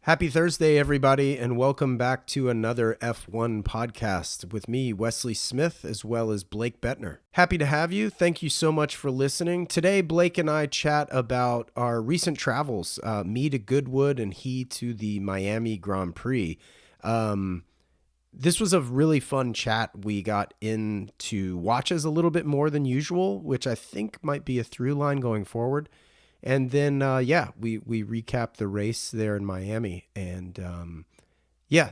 Happy Thursday, everybody, and welcome back to another F1 podcast with me, Wesley Smith, as well as Blake Buettner. Happy to have you. Thank you so much for listening. Today, Blake and I chat about our recent travels, me to Goodwood and he to the Miami Grand Prix. This was a really fun chat. We got into watches a little bit more than usual, which I think might be a through line going forward. And then, we recapped the race there in Miami. And,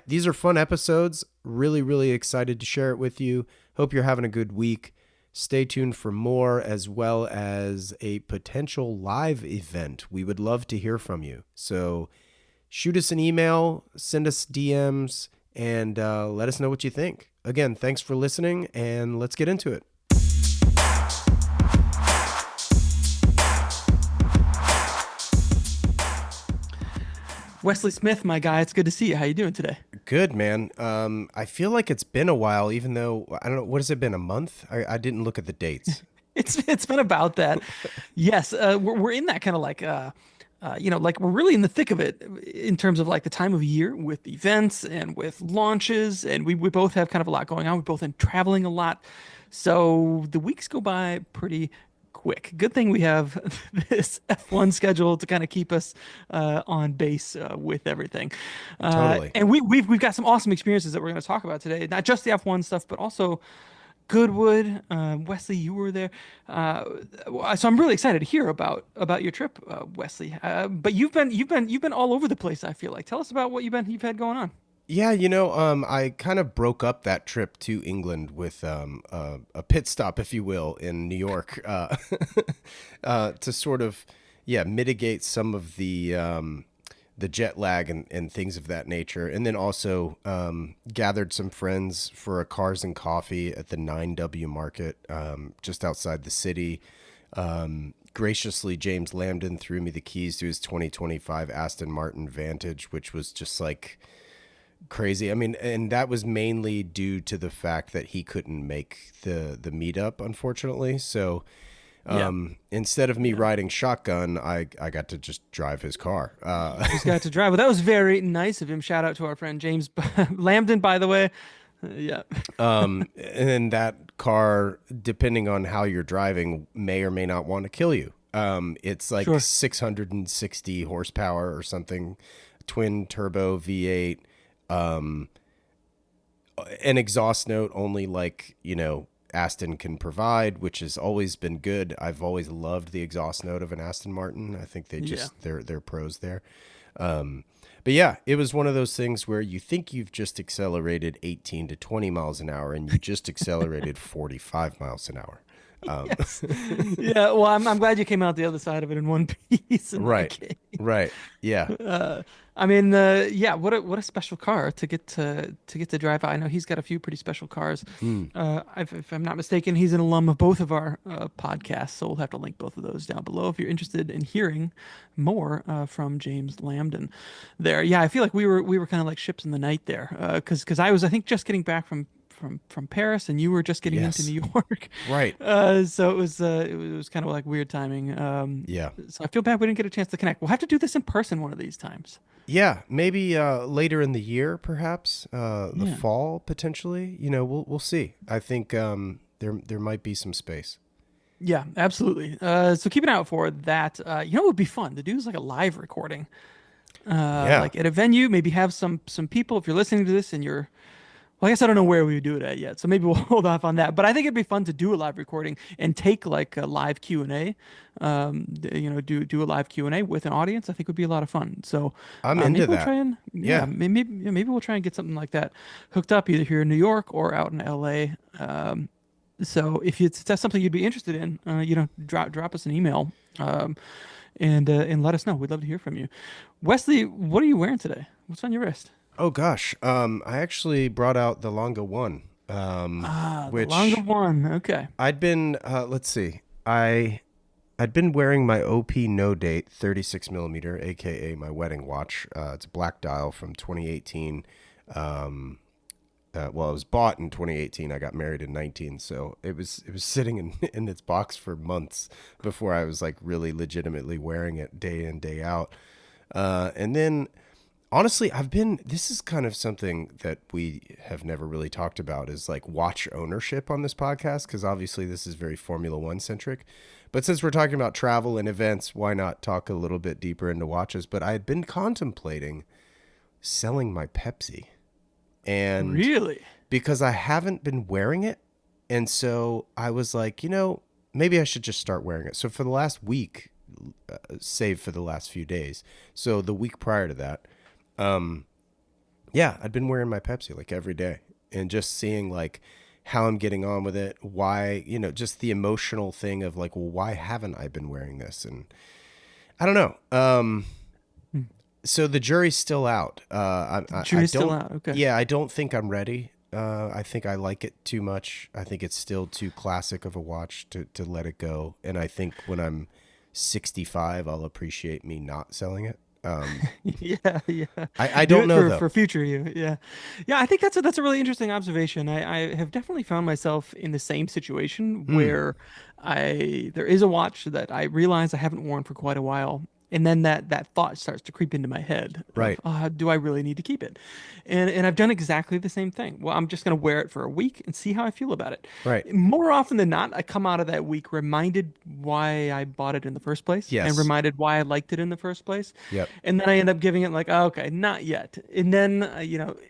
these are fun episodes. Really, really excited to share it with you. Hope you're having a good week. Stay tuned for more, as well as a potential live event. We would love to hear from you. So shoot us an email, send us DMs, and let us know what you think. Again, thanks for listening, and let's get into it. Wesley Smith, my guy, it's good to see you. How you doing today? Good, man. I feel like it's been a while, even though, I don't know, what has it been, a month? I didn't look at the dates. It's been about that. Yes, we're in that kind of like we're really in the thick of it in terms of like the time of year with events and with launches, and we both have kind of a lot going on. We've both been traveling a lot, so the weeks go by pretty quick. Good thing we have this F1 schedule to kind of keep us on base with everything. Totally. And we've got some awesome experiences that we're going to talk about today. Not just the F1 stuff, but also Goodwood. Wesley, you were there, so I'm really excited to hear about your trip, Wesley. But you've been all over the place. I feel like. Tell us about what you've had going on. Yeah, I kind of broke up that trip to England with a pit stop, if you will, in New York to sort of, mitigate some of the jet lag and things of that nature. And then also gathered some friends for a Cars and Coffee at the 9W Market just outside the city. Graciously, James Lambden threw me the keys to his 2025 Aston Martin Vantage, which was just like crazy. I mean, and that was mainly due to the fact that he couldn't make the meetup, unfortunately. So instead of me riding shotgun, I got to just drive his car. Just got to drive. Well, that was very nice of him. Shout out to our friend James Lambden, by the way. And that car, depending on how you're driving, may or may not want to kill you. It's like 660 horsepower or something, twin turbo V8. An exhaust note only Aston can provide, which has always been good. I've always loved the exhaust note of an Aston Martin. I think they're pros there. But yeah, it was one of those things where you think you've just accelerated 18 to 20 miles an hour and you just accelerated 45 miles an hour. Yes. Yeah, well, I'm glad you came out the other side of it in one piece. Right. Yeah. What a special car to get to drive. I know he's got a few pretty special cars. If I'm not mistaken, he's an alum of both of our podcasts, so we'll have to link both of those down below if you're interested in hearing more from James Lambden there. Yeah, I feel like we were kind of like ships in the night there, because I was, I think, just getting back from Paris, and you were just getting into New York. Right. So it was kind of like weird timing. So I feel bad we didn't get a chance to connect. We'll have to do this in person one of these times. Yeah, maybe later in the year, perhaps the fall potentially. We'll see. I think there might be some space. Yeah, absolutely. So keep an eye out for that. It would be fun to do is like a live recording, like at a venue. Maybe have some people. If you're listening to this and you're, well, I guess I don't know where we would do it at yet, so maybe we'll hold off on that. But I think it'd be fun to do a live recording and take like a live Q&A. Do a live Q&A with an audience. I think would be a lot of fun. So I'm into that. Maybe we'll try and get something like that hooked up either here in New York or out in LA. So if that's something you'd be interested in, drop us an email and let us know. We'd love to hear from you. Wesley, what are you wearing today? What's on your wrist? Oh gosh, I actually brought out the Longa One. The Longa One. Okay. I'd been I'd been wearing my OP No Date 36 millimeter, aka my wedding watch. It's a black dial from 2018. It was bought in 2018. I got married in 19, so it was sitting in its box for months before I was like really legitimately wearing it day in, day out. And then Honestly, this is kind of something that we have never really talked about is like watch ownership on this podcast, because obviously this is very Formula One centric. But since we're talking about travel and events, why not talk a little bit deeper into watches? But I had been contemplating selling my Pepsi, and Really? because I haven't been wearing it. And so I was like, maybe I should just start wearing it. So for the last week, save for the last few days. So the week prior to that, yeah, I'd been wearing my Pepsi like every day and just seeing like how I'm getting on with it. Why, just the emotional thing of like, well, why haven't I been wearing this? And I don't know. Hmm. So the jury's still out. I Jury's still don't, out. Okay. yeah, I don't think I'm ready. I think I like it too much. I think it's still too classic of a watch to let it go. And I think when I'm 65, I'll appreciate me not selling it. Yeah, yeah. I Do don't it know for though. future you. Yeah, yeah. I think that's a really interesting observation. I have definitely found myself in the same situation Hmm. where there is a watch that I realize I haven't worn for quite a while, and then that thought starts to creep into my head of, Right. do I really need to keep it? And I've done exactly the same thing. Well, I'm just gonna wear it for a week and see how I feel about it. Right. More often than not, I come out of that week reminded why I bought it in the first place and Yes. reminded why I liked it in the first place. Yep. And then I end up giving it like, oh, okay, not yet. And then,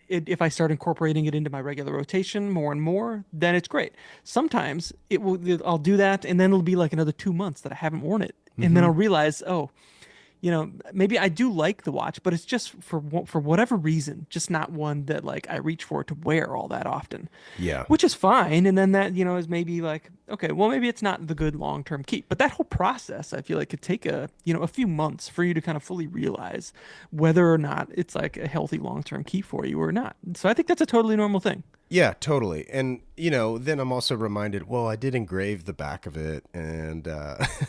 if I start incorporating it into my regular rotation more and more, then it's great. Sometimes I'll do that, and then it'll be like another 2 months that I haven't worn it, and then Mm-hmm. I'll realize, oh, maybe I do like the watch, but it's just for whatever reason, just not one that like I reach for to wear all that often, Yeah. which is fine. And then that, is maybe like, okay, well, maybe it's not the good long-term keep, but that whole process, I feel like could take a few months for you to kind of fully realize whether or not it's like a healthy long-term keep for you or not. So I think that's a totally normal thing. Yeah, totally. And then I'm also reminded, well, I did engrave the back of it, and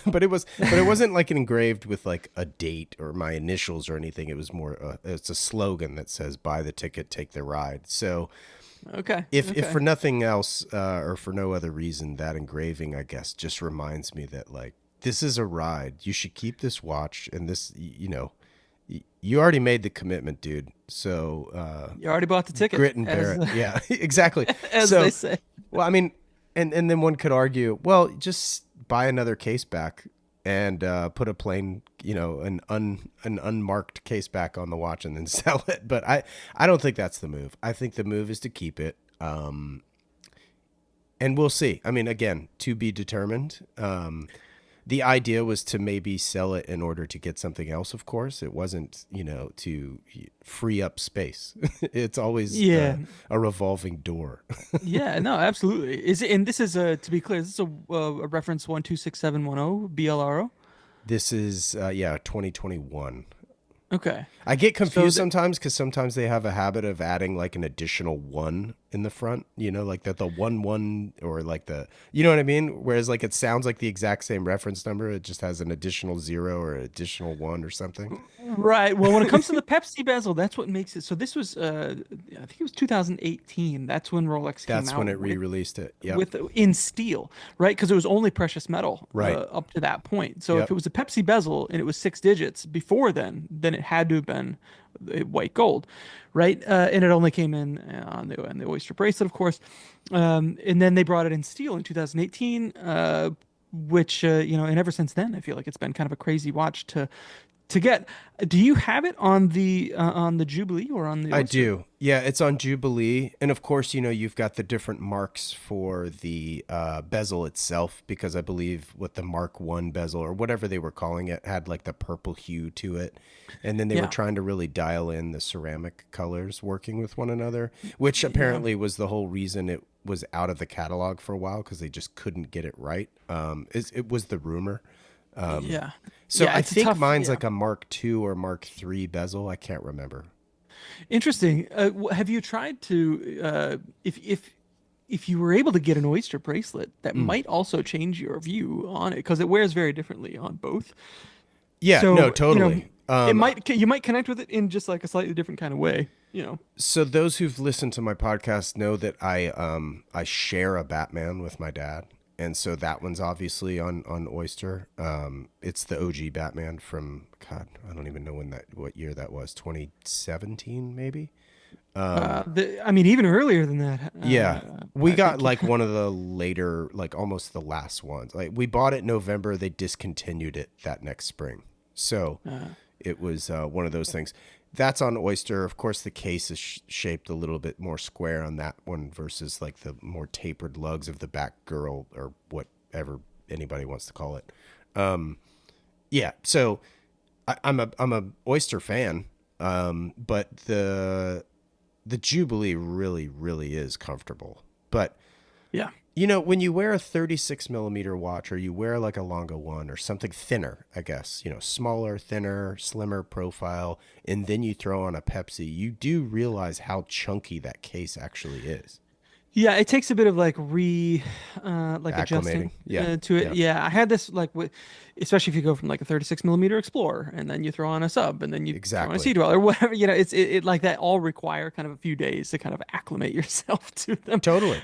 but it wasn't like engraved with like a date or my initials or anything. It was more it's a slogan that says "Buy the ticket, take the ride." So Okay. if Okay. for nothing else or for no other reason, that engraving, I guess, just reminds me that like this is a ride. You should keep this watch, and you already made the commitment, dude. So You already bought the ticket, grit and bear it. Yeah, exactly. as they So, say. well, I mean, and then one could argue, well, just buy another case back and put a plain, an unmarked case back on the watch and then sell it. But I don't think that's the move. I think the move is to keep it. And we'll see. I mean, again, to be determined. The idea was to maybe sell it in order to get something else, of course. It wasn't, to free up space. It's always Yeah. a revolving door. Yeah, no, absolutely. Is it, and this is to be clear, this is a reference 126710 BLRO. This is, 2021. Okay. I get So confused sometimes because sometimes they have a habit of adding like an additional one in the front, like that the 1 or like you know what I mean? Whereas like it sounds like the exact same reference number. It just has an additional 0 or an additional 1 or something. right. Well, when it comes to the Pepsi bezel, that's what makes it. So this was I think it was 2018. That's when Rolex came That's when out it re-released it. Yep. with in steel, right? Because it was only precious metal Right. up to that point. So if Yep. it was a Pepsi bezel and it was 6 digits before then it had to have been white gold, right? And it only came in on the oyster bracelet, of course. And then they brought it in steel in 2018, which and ever since then, I feel like it's been kind of a crazy watch to get. Do you have it on the Jubilee or on the I oyster? do. Yeah, it's on Jubilee. And of course, you've got the different marks for the bezel itself, because I believe what the Mark 1 bezel or whatever they were calling it had like the purple hue to it. And then they were Yeah, trying to really dial in the ceramic colors working with one another, which yeah, apparently was the whole reason it was out of the catalog for a while, because they just couldn't get it right. It was the rumor. yeah, So yeah. I It's a think tough. mine's Yeah. like a Mark 2 or Mark 3 bezel. I can't remember. Interesting. Have you tried to if you were able to get an oyster bracelet, that Mm. might also change your view on it because it wears very differently on both. Yeah, no, So, totally. you might connect with it in just like a slightly different kind of way, So those who've listened to my podcast know that I share a Batman with my dad, and so that one's obviously on Oyster. It's the OG Batman from God, I don't even know what year that was, 2017 maybe. I mean, even earlier than that. Yeah, we I got think. like one of the later, like almost the last ones. Like we bought it November, they discontinued it that next spring. So Uh, it was one of those things. That's on Oyster. Of course, the case is shaped a little bit more square on that one versus like the more tapered lugs of the back girl or whatever anybody wants to call it. Yeah, so I'm a Oyster fan, but the Jubilee really is comfortable. But yeah. when you wear a 36 millimeter watch or you wear like a Longo one or something thinner, I guess, smaller, thinner, slimmer profile, and then you throw on a Pepsi, you do realize how chunky that case actually is. Yeah, it takes a bit of like Acclimating. adjusting Yeah. to it. Yeah. Yeah, I had this like with, especially if you go from like a 36 millimeter Explorer and then you throw on a sub and then you throw on a Exactly. Sea Dweller or whatever. It like that all require kind of a few days to kind of acclimate yourself to them. Totally.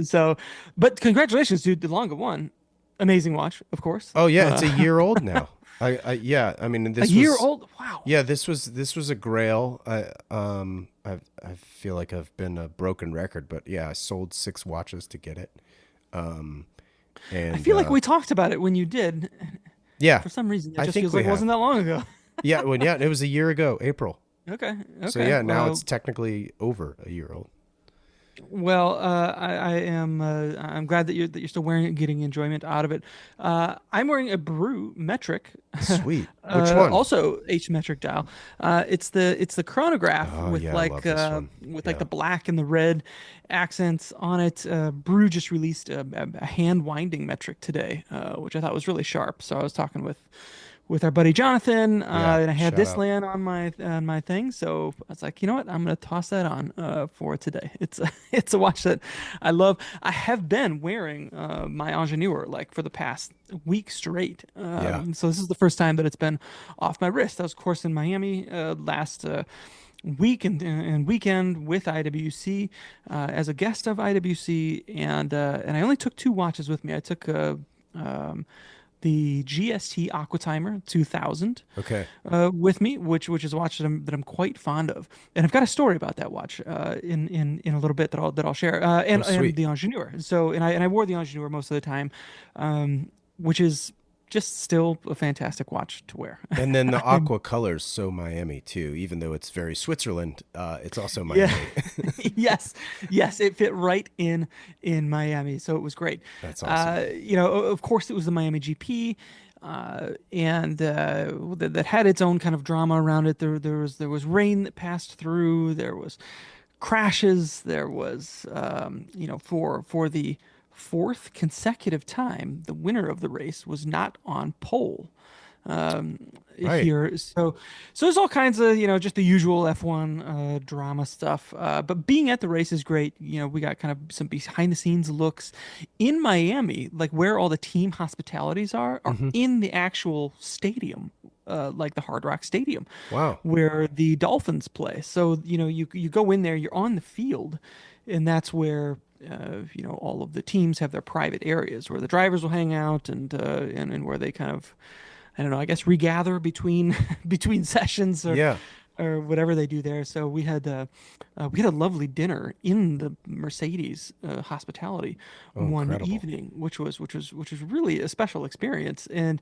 So, but congratulations, dude, the Longa one, amazing watch, of course. Oh yeah, it's a year old now. Yeah, I mean A this year was old. Wow. yeah, this was a grail. I feel like I've been a broken record, but yeah, I sold 6 watches to get it. Um, I and feel like we talked about it when you did. yeah, For some reason, it I just think feels we like it have. wasn't that long ago. Yeah, well, yeah, it was a year ago, April. Okay. So Okay. yeah, now Well, it's technically over a year old. I am I'm glad that you're still wearing it and getting enjoyment out of it. I'm wearing a Brew metric, Sweet. Which one? also H metric dial. It's the chronograph Oh yeah, I love this one. with like Yeah. the black and the red accents on it. Brew just released a hand winding metric today, which I thought was really sharp. So I was talking with our buddy Jonathan, Yeah. and I had Shout this out. land on my thing, so I was like, you know what, I'm gonna toss that on for today. It's a it's a watch that I love. I have been wearing my Ingenue like for the past week straight, Yeah. so this is the first time that it's been off my wrist. I was, of course, in Miami last week and weekend with IWC as a guest of IWC, and I only took 2 watches with me. I took um, the GST Aquatimer 2000 Okay. with me, which is a watch that I'm quite fond of, and I've got a story about that watch in a little bit that I'll share, Oh, and sweet. the Ingenue. So and I wore the Ingenue most of the time, which is just still a fantastic watch to wear. And then the aqua color's so Miami too, even though it's very Switzerland. It's also Yeah. Miami. Yes, yes, it fit right in Miami, so it was great. That's awesome. Of course, it was the Miami GP, and that had its own kind of drama around it. There was rain that passed through. There was crashes. There was for the fourth consecutive time, the winner of the race was not on pole Right. here. So there's all kinds of, just the usual F1 drama stuff. But being at the race is great. We got kind of some behind the scenes looks in Miami, like where all the team hospitalities are Mm-hmm. in the actual stadium, like the Hard Rock Stadium, Wow. where the Dolphins play. So, you go in there, you're on the field, and that's where all of the teams have their private areas where the drivers will hang out and where they kind of, I don't know, I guess regather between between sessions Yeah. or whatever they do there. So we had a lovely dinner in the Mercedes hospitality Oh, one incredible. evening, which was really a special experience. And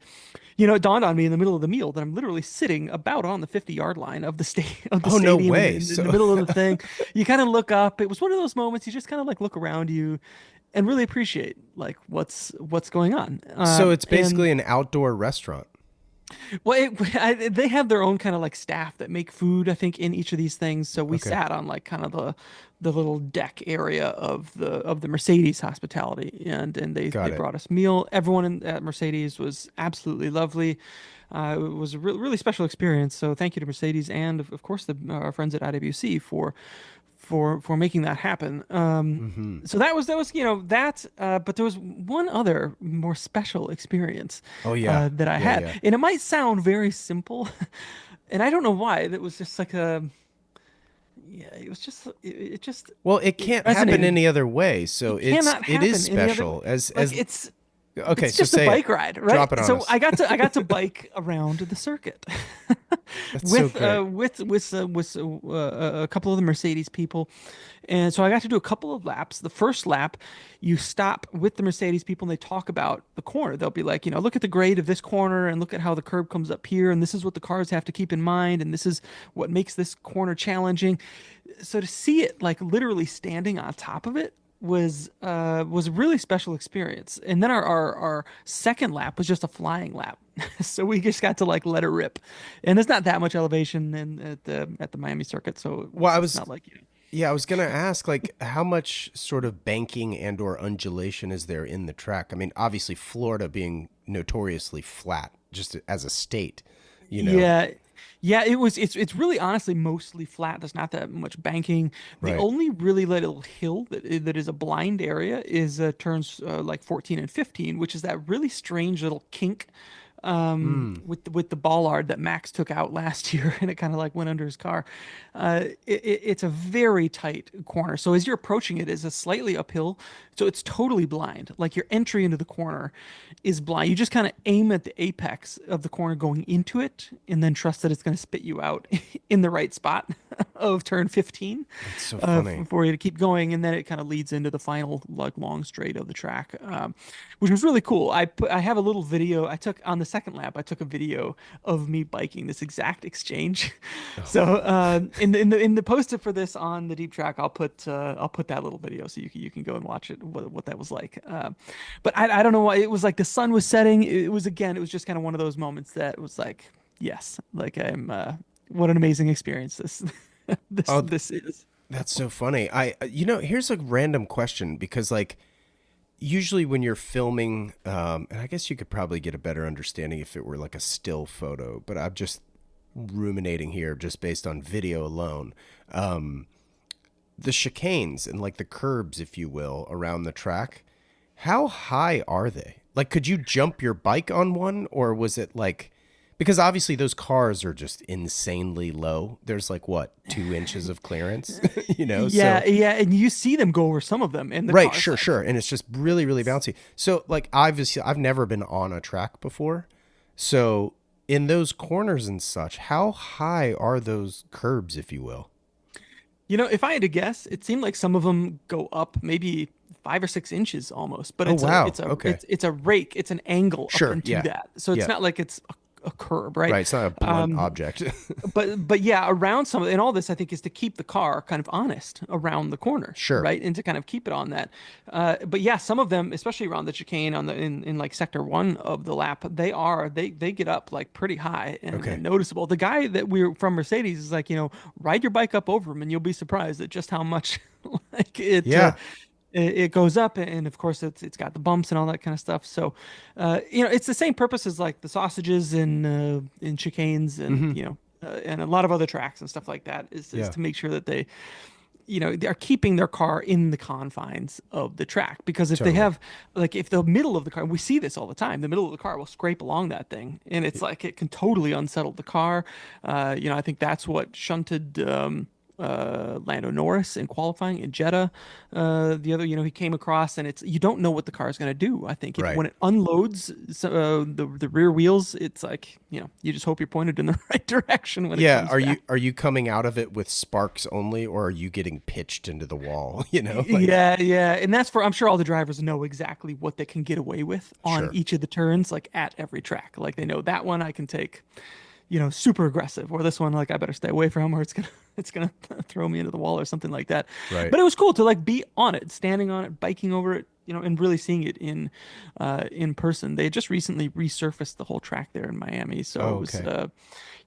it dawned on me in the middle of the meal that I'm literally sitting about on the 50-yard line of the Oh, no stadium in, way. in, in the So, middle of the thing. You kind of look up. It was one of those moments you just kind of like look around you and really appreciate like what's going on. so it's And basically an outdoor restaurant. well, they have their own kind of like staff that make food, I think, in each of these things. So we Okay. sat on like kind of the little deck area of the Mercedes hospitality, and they Got it. brought us meal. Everyone at Mercedes was absolutely lovely. It was a really special experience. So thank you to Mercedes and of course our friends at IWC for making that happen. Mm-hmm. So that was but there was one other more special experience Oh yeah. that I Yeah. had, Yeah. and it might sound very simple, and I don't know why. That was just like yeah, it was just it just Well, it it can't happen resonated. any other way. So It cannot it is happen any other way. special. Like As okay, it's so just a say it. bike ride, right? Drop it on So us. I got to bike around the circuit That's so great. with a couple of the Mercedes people, and so I got to do a couple of laps. The first lap, you stop with the Mercedes people and they talk about the corner. They'll be like, look at the grade of this corner and look at how the curb comes up here, and this is what the cars have to keep in mind, and this is what makes this corner challenging. So to see it like literally standing on top of it was a really special experience. And then our second lap was just a flying lap. So we just got to like let it rip. And there's not that much elevation at the Miami circuit, so Well, I it's was not like yeah, I was gonna ask like how much sort of banking and or undulation is there in the track? I mean, obviously Florida being notoriously flat, just as a state, you know. Yeah. Yeah, it's really honestly mostly flat. There's not that much banking. The Right. only really little hill that is a blind area is turns like 14 and 15, which is that really strange little kink Mm. with the bollard that Max took out last year, and it kind of like went under his car. It's a very tight corner. So as you're approaching it, is a slightly uphill, so it's totally blind. Like your entry into the corner is blind. You just kind of aim at the apex of the corner going into it, and then trust that it's going to spit you out in the right spot of turn 15 That's so funny. for you to keep going, and then it kind of leads into the final like long straight of the track, which was really cool. I have a little video I took on the second lap. I took a video of me biking this exact exchange. So in the poster for this on the Deep Track, I'll put that little video so you can go and watch it what that was like. But I don't know why it was like the sun was setting. It was just kind of one of those moments that was like yes, like I'm what an amazing experience this Oh, this is. that's so funny. Here's a random question because like usually when you're filming, and I guess you could probably get a better understanding if it were like a still photo, but I'm just ruminating here just based on video alone. Um, the chicanes and like the curbs, if you will, around the track, how high are they? Like, could you jump your bike on one, or was it like, because obviously those cars are just insanely low. There's like what, 2 inches of clearance, So Yeah, yeah, and you see them go over some of them in the right, cars. sure, sure, and it's just really, really bouncy. So like, obviously, I've never been on a track before, so in those corners and such, how high are those curbs, if you will? If I had to guess, it seemed like some of them go up maybe 5 or 6 inches almost, but Oh wow, okay, it's a rake, it's an angle up sure, into yeah, that, so it's yeah, not like it's a curb, right? right. It's not a blunt object. But yeah, around some and all this I think is to keep the car kind of honest around the corner, Sure. right? And to kind of keep it on that. But yeah, some of them, especially around the chicane on the in like sector one of the lap, they get up like pretty high Okay. and noticeable. The guy that we were from Mercedes is like, ride your bike up over them and you'll be surprised at just how much like Yeah. it goes up, and of course it's got the bumps and all that kind of stuff. So it's the same purpose as like the sausages in chicanes and Hmm. and a lot of other tracks and stuff like that is Yeah. to make sure that they're keeping their car in the confines of the track, because if they Totally. have like if the middle of the car, we see this all the time, the middle of the car will scrape along that thing, and it's like it can totally unsettle the car. I think that's what shunted Lando Norris in qualifying in Jeddah. The other, he came across, and it's you don't know what the car is going to do. I think if Right. when it unloads the rear wheels, it's like you just hope you're pointed in the right direction when it Yeah. comes Are you back. are you coming out of it with sparks only, or are you getting pitched into the wall? Like Yeah, yeah, and that's for I'm sure all the drivers know exactly what they can get away with on sure. each of the turns, like at every track. Like they know that one I can take, super aggressive, or this one like I better stay away from, or it's gonna throw me into the wall or something like that. Right. But it was cool to like be on it, standing on it, biking over it, and really seeing it in person. They had just recently resurfaced the whole track there in Miami, so Oh, it was okay.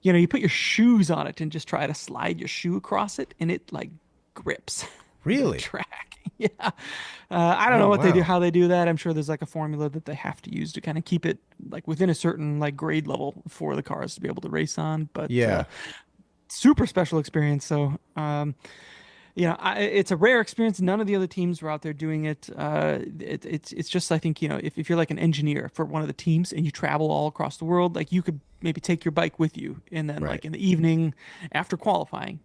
you put your shoes on it and just try to slide your shoe across it, and it like grips the Really? track. Yeah. I don't Oh know what they do, wow. how they do that. I'm sure there's like a formula that they have to use to kind of keep it like within a certain like grade level for the cars to be able to race on. But Yeah. super special experience. So, it's a rare experience. None of the other teams were out there doing it. It's just I think if you're like an engineer for one of the teams and you travel all across the world, like you could maybe take your bike with you, and then Right. like in the evening after qualifying,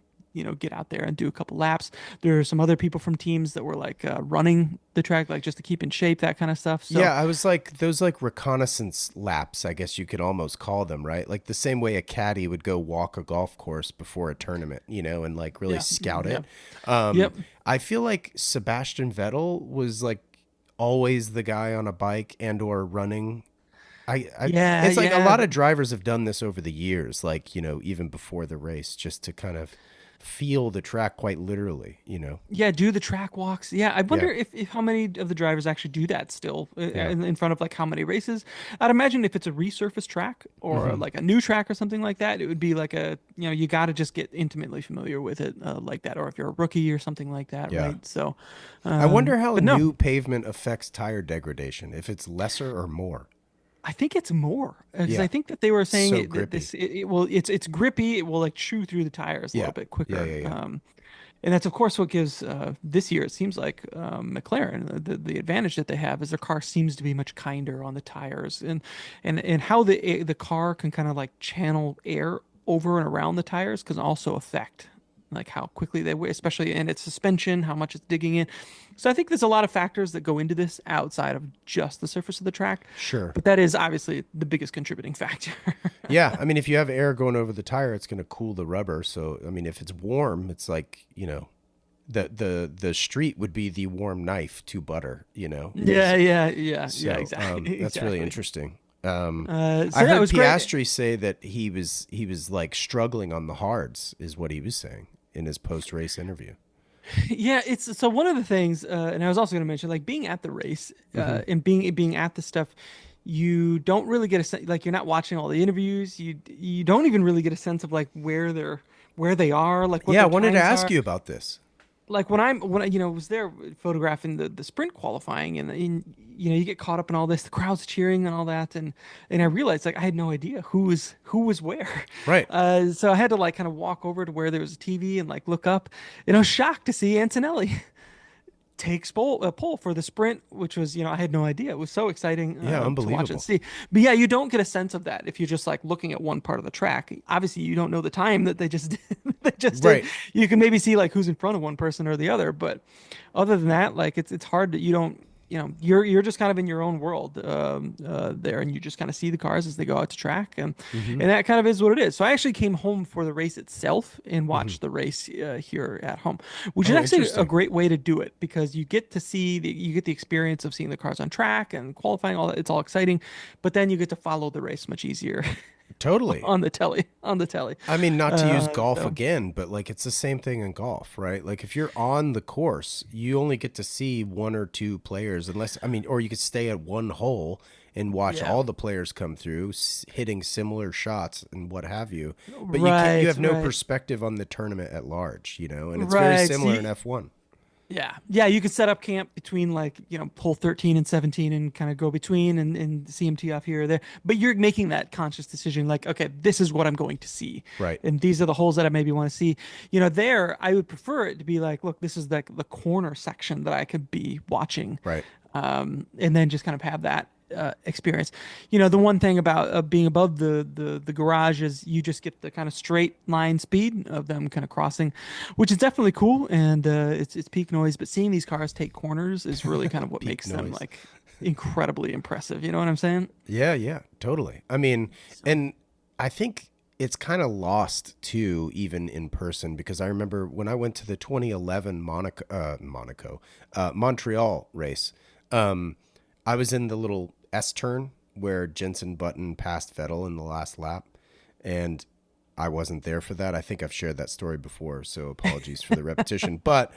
get out there and do a couple laps. There are some other people from teams that were like running the track, like just to keep in shape, that kind of stuff. So Yeah, I was like those like reconnaissance laps, I guess you could almost call them, right? Like the same way a caddy would go walk a golf course before a tournament, and like really yeah, scout yeah, it. yep, I feel like Sebastian Vettel was like always the guy on a bike and or running. yeah, It's like a yeah. lot of drivers have done this over the years, like, even before the race, just to kind of feel the track quite literally. Yeah, do the track walks. Yeah, I Yeah. wonder if how many of the drivers actually do that still Yeah. in front of like how many races. I'd imagine if it's a resurfaced track or Hmm. like a new track or something like that, it would be like you got to just get intimately familiar with it like that. Or if you're a rookie or something like that, Yeah. right? So, I wonder how but no, new pavement affects tire degradation, if it's lesser or more. I think it's more because Yeah. I think that they were saying So that grippy. it's grippy. It will like chew through the tires a Yeah. little bit Yeah. quicker. Yeah. Yeah. And that's of course what gives this year it seems like McLaren the advantage that they have is their car seems to be much kinder on the tires and how the car can kind of like channel air over and around the tires can also affect like how quickly they weigh, especially in its suspension, how much it's digging in. So I think there's a lot of factors that go into this outside of just the surface of the track, Sure. but that is obviously the biggest contributing factor. Yeah. I mean, if you have air going over the tire, it's going to cool the rubber. So, I mean, if it's warm, it's like, the street would be the warm knife to butter. Yeah, yeah, yeah, yeah, So exactly, that's really exactly. interesting. So I yeah, it heard was great. Piastri say that he was like struggling on the hards, is what he was saying in his post race interview. Yeah, it's so one of the things, and I was also going to mention, like being at the race Hmm. and being at the stuff, you don't really get a sense, like you're not watching all the interviews. You don't even really get a sense of like where they are, like what Yeah, I their wanted to times ask are. you about this. Like when I was there photographing the sprint qualifying and you get caught up in all this, the crowd's cheering and all that, and I realized like I had no idea who was where. Right. So I had to like kind of walk over to where there was a TV and like look up, and I was shocked to see Antonelli takes pole for the sprint, which was, I had no idea. It was so exciting Yeah, to watch and unbelievable. see. But yeah, you don't get a sense of that if you're just like looking at one part of the track. Obviously, you don't know the time that they just did. They just did. Right. You can maybe see like who's in front of one person or the other, but other than that, like it's hard that you don't. You're just kind of in your own world there, and you just kind of see the cars as they go out to track, Hmm. and that kind of is what it is. So I actually came home for the race itself and Hmm. watched the race here at home, which is Oh, actually a interesting. great way to do it because you get to see you get the experience of seeing the cars on track and qualifying. All that it's all exciting, but then you get to follow the race much easier Totally. on the telly. I mean, not to use golf So again, but like it's the same thing in golf, right? Like if you're on the course, you only get to see one or two players, unless, I mean, or you could stay at one hole and watch yeah, all the players come through, hitting similar shots and what have you. But you right, have no right, perspective on the tournament at large, and it's very right. similar in See, F1. yeah. You could set up camp between like, pole 13 and 17 and kind of go between and CMT off here or there. But you're making that conscious decision like, okay, this is what I'm going to see. Right. And these are the holes that I maybe want to see. There, I would prefer it to be like, look, this is like the corner section that I could be watching. Right. And then just kind of have that experience. The one thing about being above the garage is you just get the kind of straight line speed of them kind of crossing, which is definitely cool and it's peak noise. But seeing these cars take corners is really kind of what Peak makes them noise. like incredibly impressive. You know what I'm saying? Yeah, yeah, totally. I mean, So, and I think it's kind of lost too, even in person, because I remember when I went to the 2011 Montreal race. I was in the little S turn where Jensen Button passed Vettel in the last lap, and I wasn't there for that. I think I've shared that story before, so apologies for the repetition. But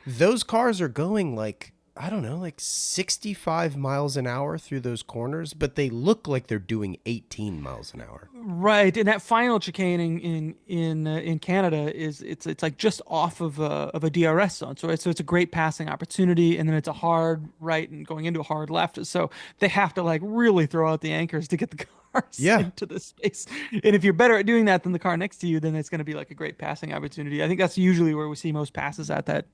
those cars are going like, I don't know, like 65 miles an hour through those corners, but they look like they're doing 18 miles an hour. right, and that final chicane in Canada is it's like just off of a DRS zone, so it's a great passing opportunity, and then it's a hard right and going into a hard left, so they have to like really throw out the anchors to get the cars Yeah. into the space. And if you're better at doing that than the car next to you, then it's going to be like a great passing opportunity. I think that's usually where we see most passes at that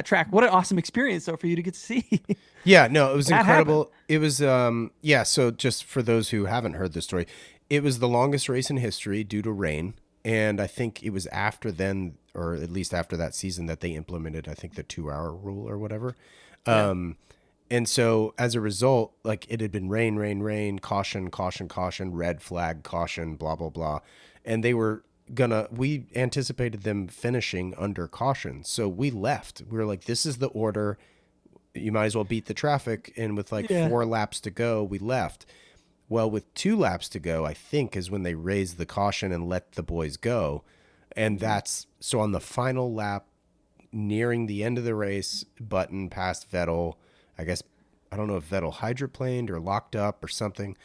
track. What an awesome experience though for you to get to see Yeah, no, it was that happen. incredible. It was yeah, so just for those who haven't heard the story, it was the longest race in history due to rain. And I think it was after then, or at least after that season, that they implemented, I think, the 2 hour rule or whatever. Yeah. And so as a result, like it had been rain, rain, rain, caution, caution, caution, red flag, caution, blah, blah, blah. And we anticipated them finishing under caution. So we left. We were like, this is the order. You might as well beat the traffic. And with like Yeah. 4 laps to go, we left. Well, with 2 laps to go, I think is when they raised the caution and let the boys go. And that's so on the final lap, nearing the end of the race, Button passed Vettel. I guess, I don't know if Vettel hydroplaned or locked up or something.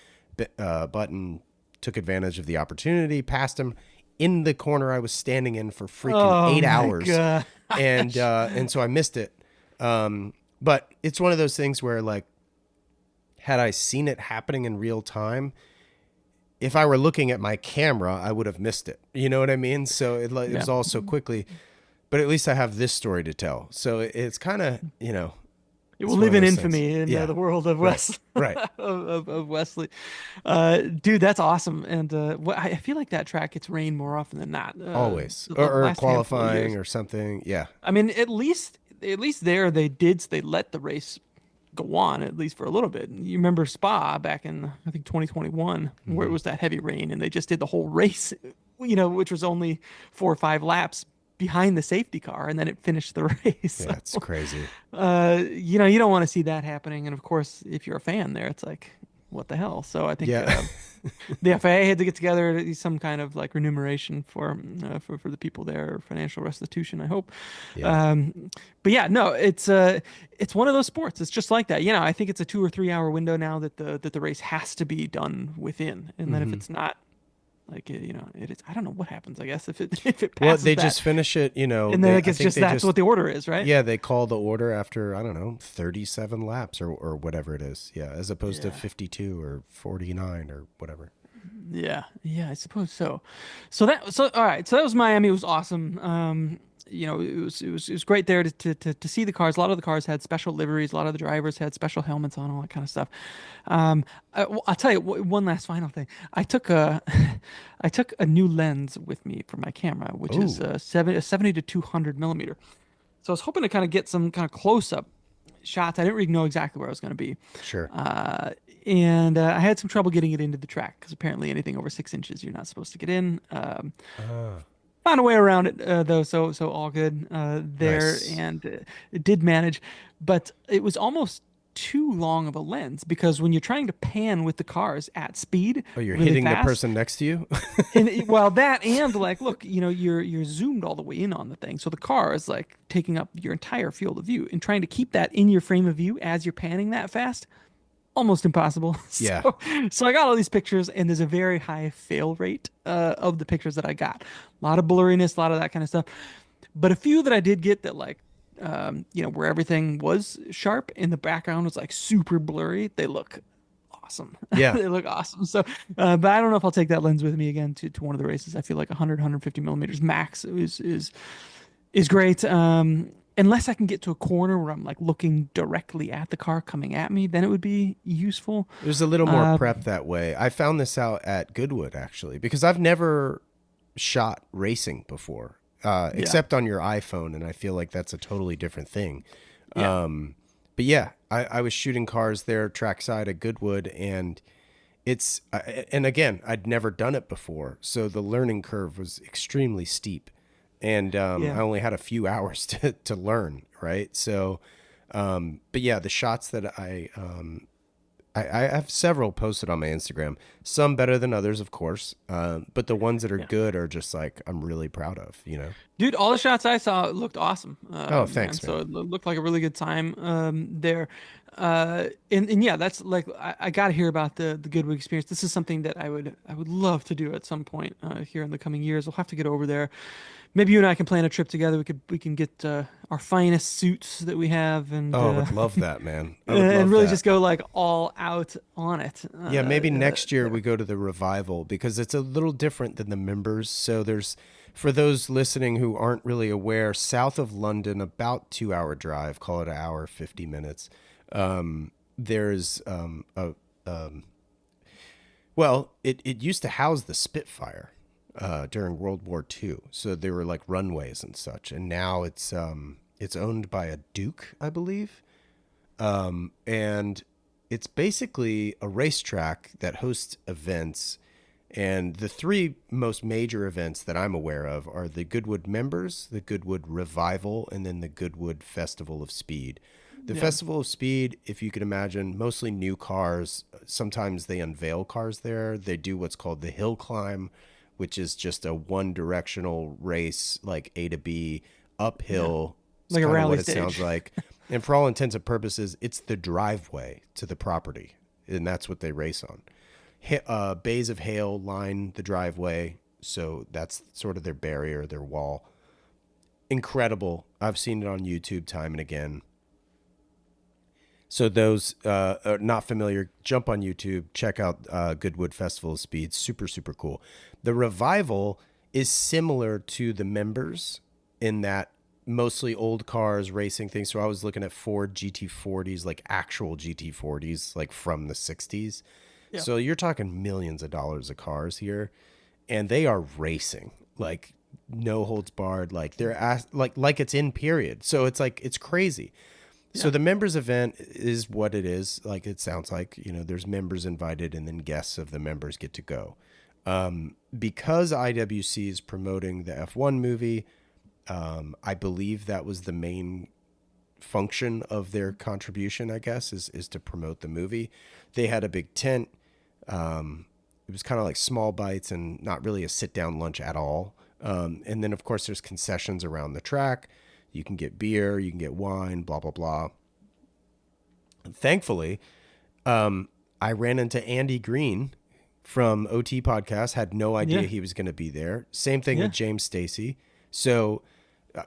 Button took advantage of the opportunity, passed him in the corner I was standing in for freaking Oh eight my hours, god. and so I missed it. But it's one of those things where, like, had I seen it happening in real time, if I were looking at my camera, I would have missed it. You know what I mean? So it was all so quickly. But at least I have this story to tell. So it's kind of, It it's will one live of in those infamy things. in Yeah. the world of Right. Wesley. Right. of Wesley. Dude, that's awesome. And I feel like that track gets rain more often than not. Always. The Or last handful of qualifying years. or something. Yeah. I mean, at least there they let the race go on at least for a little bit. You remember Spa back in I think 2021 where it Hmm. was that heavy rain and they just did the whole race, which was only 4 or 5 laps behind the safety car and then it finished the race. Yeah. It's So, crazy. you don't want to see that happening. And of course, if you're a fan there, it's like, what the hell? So I think Yeah. the FAA had to get together some kind of like remuneration for the people there, financial restitution, I hope. Yeah. But yeah, no, it's one of those sports. It's just like that. I think it's a 2 or 3 hour window now that the race has to be done within, and then if Hmm. it's not, like it is. I don't know what happens. I guess if it if it Well, passes they that, just finish it, and then I guess just that's what the order is, right? yeah, they call the order after, I don't know, 37 laps or whatever it is. Yeah. As opposed to Yeah. 52 or 49 or whatever. Yeah, yeah, I suppose so. So all right, so that was Miami. It was awesome. It was great there to see the cars. A lot of the cars had special liveries. A lot of the drivers had special helmets on, all that kind of stuff. I'll tell you one last final thing. I took a I took a new lens with me for my camera, which is Oh, a 70 to 200 millimeter. So I was hoping to kind of get some kind of close up shots. I didn't really know exactly where I was going to be. sure. Uh, and I had some trouble getting it into the track because apparently anything over 6 inches you're not supposed to get in. Ah, Found a way around it though, so all good there, nice. and it did manage, but it was almost too long of a lens because when you're trying to pan with the cars at speed Oh, you're really hitting the fast, person next to you? well, that and like, look, you're zoomed all the way in on the thing, so the car is like taking up your entire field of view, and trying to keep that in your frame of view as you're panning that fast, almost impossible. Yeah. So I got all these pictures, and there's a very high fail rate of the pictures that I got. A lot of blurriness, a lot of that kind of stuff. But a few that I did get that like, where everything was sharp and the background was like super blurry, they look awesome. Yeah. They look awesome. So, but I don't know if I'll take that lens with me again to one of the races. I feel like 150 millimeters max is great. Unless I can get to a corner where I'm like looking directly at the car coming at me, then it would be useful. There's a little more prep that way. I found this out at Goodwood, actually, because I've never shot racing before, Yeah. except on your iPhone, and I feel like that's a totally different thing. Yeah. But yeah, I was shooting cars there trackside at Goodwood, and and again, I'd never done it before, so the learning curve was extremely steep, and I Yeah. only had a few hours to learn, right? So, but yeah, the shots that I have several posted on my Instagram, some better than others, of course, but the ones that are Yeah. good are just like I'm really proud of, you know? Dude, all the shots I saw looked awesome, Oh, man. thanks, So man. it looked like a really good time there. And yeah, that's like I got to hear about the Goodwood experience. This is something that I would love to do at some point here in the coming years. We'll have to get over there. Maybe you and I can plan a trip together. We can get our finest suits that we have and Oh, I would love that, man. I would and love really that. just go like all out on it. Yeah, maybe next year we There. go to the revival because it's a little different than the members. So for those listening who aren't really aware, south of London, about 2 hour drive, call it an hour, 50 minutes. There's well, it used to house the Spitfire. during World War II. So they were like runways and such. And now it's owned by a Duke, I believe. And it's basically a racetrack that hosts events. And the three most major events that I'm aware of are the Goodwood Members, the Goodwood Revival, and then the Goodwood Festival of Speed. The Yeah. Festival of Speed, if you can imagine, mostly new cars. Sometimes they unveil cars there. They do what's called the hill climb, which is just a one directional race, like A to B, Yeah. uphill. It's Like a kind of rally what it sounds stage. like. And for all intents and purposes, it's the driveway to the property. And that's what they race on. Bays of hail line the driveway. So that's sort of their barrier, their wall. Incredible. I've seen it on YouTube time and again. So those are not familiar, jump on YouTube, check out Goodwood Festival of Speed. Super, super cool. The Revival is similar to the Members in that mostly old cars, racing things. So I was looking at Ford GT40s, like actual GT40s, like from the 60s. Yeah. So you're talking millions of dollars of cars here, and they are racing like no holds barred, like like it's in period. So it's like it's crazy. So Yeah. the members event is what it is. Like it sounds like, there's members invited and then guests of the members get to go. Because IWC is promoting the F1 movie, I believe that was the main function of their contribution, I guess, is to promote the movie. They had a big tent. It was kind of like small bites and not really a sit down lunch at all. And then, of course, there's concessions around the track. You can get beer, you can get wine, blah, blah, blah. Thankfully, I ran into Andy Green from OT Podcast, had no idea Yeah. he was going to be there. Same thing Yeah. with James Stacy. So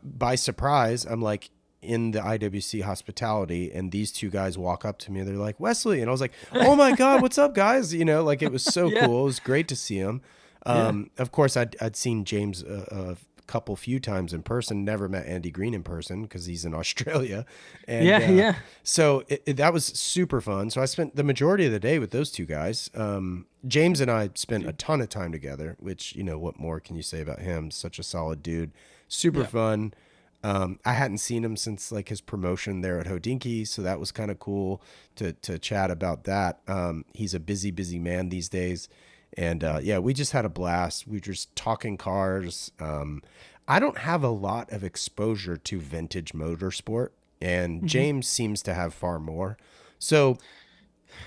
by surprise, I'm like in the IWC hospitality, and these two guys walk up to me and they're like, Wesley. And I was like, oh my God, what's up, guys? Like it was so Yeah. cool. It was great to see him. Yeah. Of course, I'd seen James few times in person, never met Andy Green in person because he's in Australia. And Yeah. Yeah. so that was super fun. So I spent the majority of the day with those two guys. James and I spent a ton of time together, which, what more can you say about him? Such a solid dude, super Yeah. fun. I hadn't seen him since like his promotion there at Hodinky. So that was kind of cool to chat about that. He's a busy, busy man these days. And yeah, we just had a blast. We were just talking cars. I don't have a lot of exposure to vintage motorsport, and Mhm. James seems to have far more. So,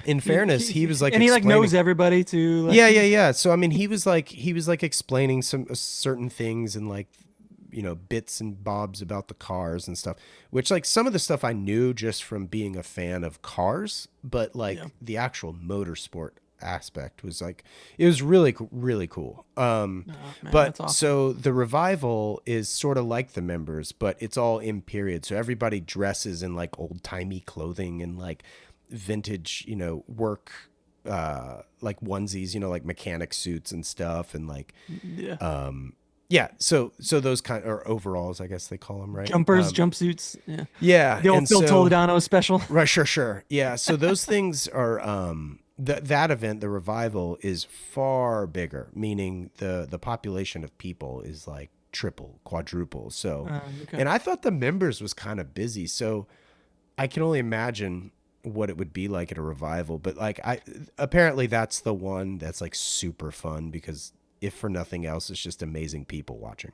in fairness, he was like and he like explaining. knows everybody too. Like, Yeah, yeah, yeah. So I mean, he was like explaining some certain things and like bits and bobs about the cars and stuff, which like some of the stuff I knew just from being a fan of cars, but like Yeah. the actual motorsport aspect was like it was really really cool. Oh, man, But that's awesome. so the revival is sort of like the members, but it's all in period. So everybody dresses in like old timey clothing and like vintage, work, like onesies, like mechanic suits and stuff, and like Yeah. yeah. So those kind or overalls, I guess they call them, right? Jumpers, jumpsuits. Yeah. Yeah, The old and Phil so Toledano special. right, sure, yeah. So those things are that event, the revival, is far bigger, meaning the population of people is like triple, quadruple. So, Okay. and I thought the members was kind of busy, so I can only imagine what it would be like at a revival. But like apparently that's the one that's like super fun because if for nothing else, it's just amazing people watching.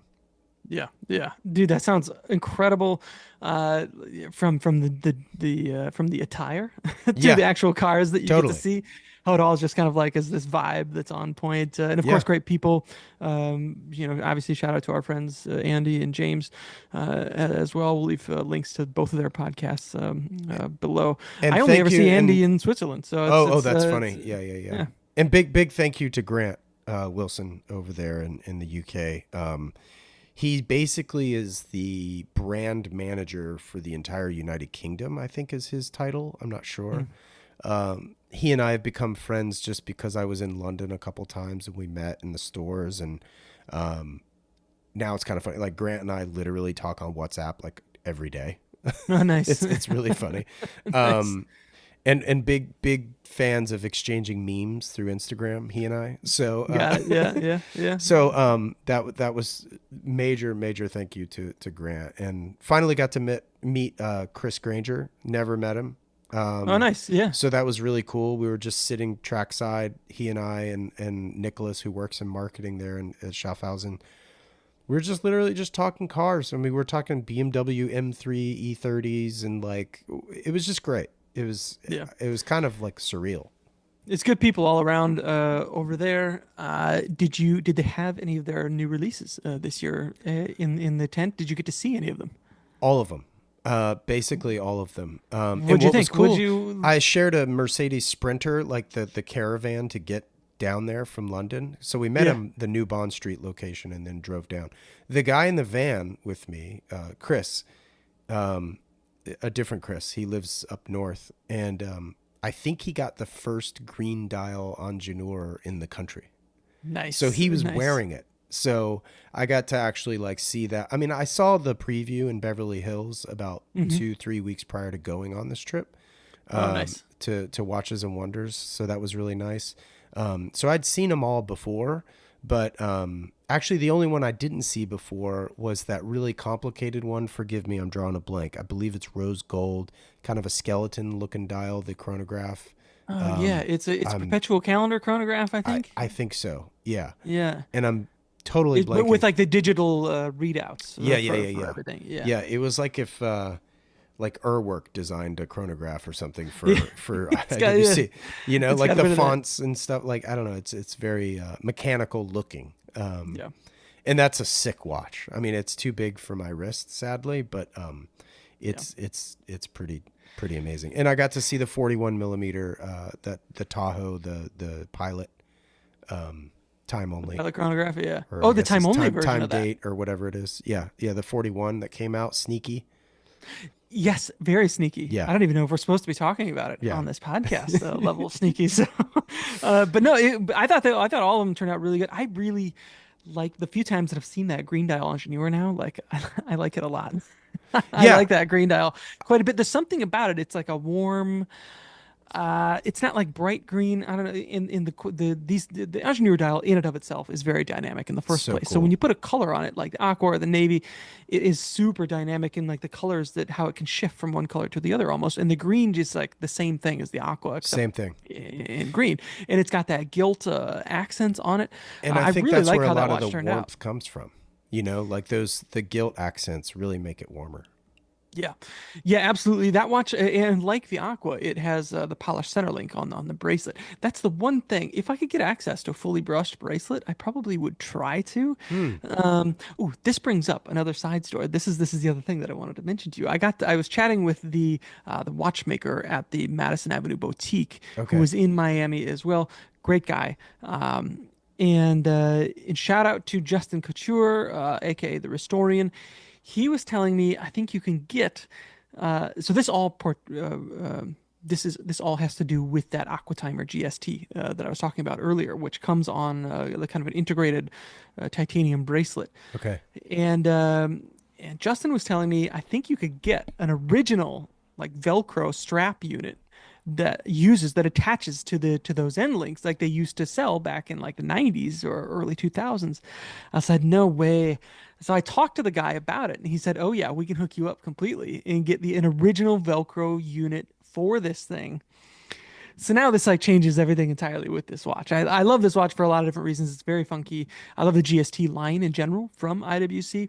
Yeah, yeah, dude, that sounds incredible. From from the attire to Yeah, the actual cars that you get to totally. see, how it all is just kind of like is this vibe that's on point, and of Yeah. course, great people. Obviously, shout out to our friends Andy and James as well. We'll leave links to both of their podcasts below. And I only thank ever you. see Andy And in Switzerland, so oh, that's it's funny. Yeah, yeah, yeah. yeah, And big thank you to Grant Wilson over there in the UK. He basically is the brand manager for the entire United Kingdom, I think is his title. I'm not sure. He and I have become friends just because I was in London a couple times and we met in the stores. And now it's kind of funny. Like Grant and I literally talk on WhatsApp like every day. oh, nice, It's really funny. nice. and big fans of exchanging memes through Instagram. He and I. So Got it. Yeah, yeah, yeah. that was major thank you to Grant, and finally got to meet Chris Granger. Never met him. Oh, Um, nice. Yeah. so that was really cool. We were just sitting trackside, he and I and Nicholas, who works in marketing there at Schaffhausen. We were just literally just talking cars. I mean, we were talking BMW M3 E30s, and like it was just great. Yeah. It was kind of like surreal. It's good people all around over there. Did they have any of their new releases this year in the tent? Did you get to see any of them? All of them. Basically all of them. And What'd you what was think? Would cool, you? I shared a Mercedes Sprinter, like the caravan to get down there from London. So we met Yeah. him the New Bond Street location and then drove down. The guy in the van with me, Chris, um, a different Chris, he lives up north, and I think he got the first green dial Ingenieur in the country. So Nice, he was nice. wearing it. So I got to actually like see that. I mean, I saw the preview in Beverly Hills about Hmm. 2 3 weeks prior to going on this trip, Oh, nice. to Watches and Wonders. So that was really nice. So I'd seen them all before, but actually the only one I didn't see before was that really complicated one. Forgive me, I'm drawing a blank. I believe it's rose gold, kind of a skeleton looking dial, the chronograph. Oh, yeah. Um, It's a I'm perpetual calendar chronograph, I think. I think so. Yeah. Yeah. And I'm totally But with blanking. like the digital readouts Yeah, yeah, for yeah, yeah. everything. Yeah. Yeah, it was like if like Urwerk designed a chronograph or something Yeah. for It's got yeah. IWC. You know, It's like got a the bit of that. fonts and stuff. Like I don't know, it's very mechanical looking. Yeah. And that's a sick watch. I mean, it's too big for my wrist, sadly, but Yeah. it's pretty amazing. And I got to see the 41 millimeter that the Tahoe, the Pilot, time only, Color chronograph. Yeah. or I Oh, the guess time it's only version time of that. date or whatever it is. Yeah, yeah, the 41 that came out, sneaky. Yes, very sneaky. Yeah, I don't even know if we're supposed to be talking about it yeah. on this podcast, the level of sneaky. So, but no, I thought all of them turned out really good. I really like the few times that I've seen that green dial Ingenieur now. Like, I like it a lot. I Yeah, like that green dial quite a bit. There's something about it. It's like a warm. It's not like bright green. I don't know. In the Ingenieur dial in and of itself is very dynamic in the first so place. So when cool. you put a color on it, like the aqua or the navy, it is super dynamic in like the colors that how it can shift from one color to the other almost. And the green just like the same thing as the aqua except Same thing. in green, and it's got that gilt accents on it. And I I think really that's like where a how that lot of the watch turned out. warmth comes from. You know, like the gilt accents really make it warmer. Yeah, yeah, absolutely. That watch, and like the Aqua, it has the polished center link on the bracelet. That's the one thing. If I could get access to a fully brushed bracelet, I probably would try to. Hmm. Ooh, this brings up another side story. This is the other thing that I wanted to mention to you. I was chatting with the watchmaker at the Madison Avenue boutique, who Okay. was in Miami as well. Great guy. And shout out to Justin Couture, aka the Restorian. He was telling me I think you can get. So this all has to do with that Aquatimer GST that I was talking about earlier, which comes on the kind of an integrated titanium bracelet. Okay. And Justin was telling me I think you could get an original like Velcro strap unit that attaches to those end links like they used to sell back in like the 90s or early 2000s. I said no way. So I talked to the guy about it and he said, "Oh yeah, we can hook you up completely and get an original Velcro unit for this thing." So now this like changes everything entirely with this watch. I love this watch for a lot of different reasons. It's very funky. I love the GST line in general from IWC,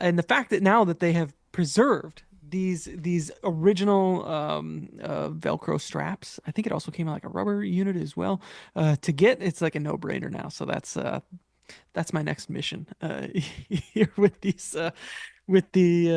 and the fact that now that they have preserved these original Velcro straps. I think it also came out like a rubber unit as well. To get it's like a no-brainer now. So that's my next mission here with these with the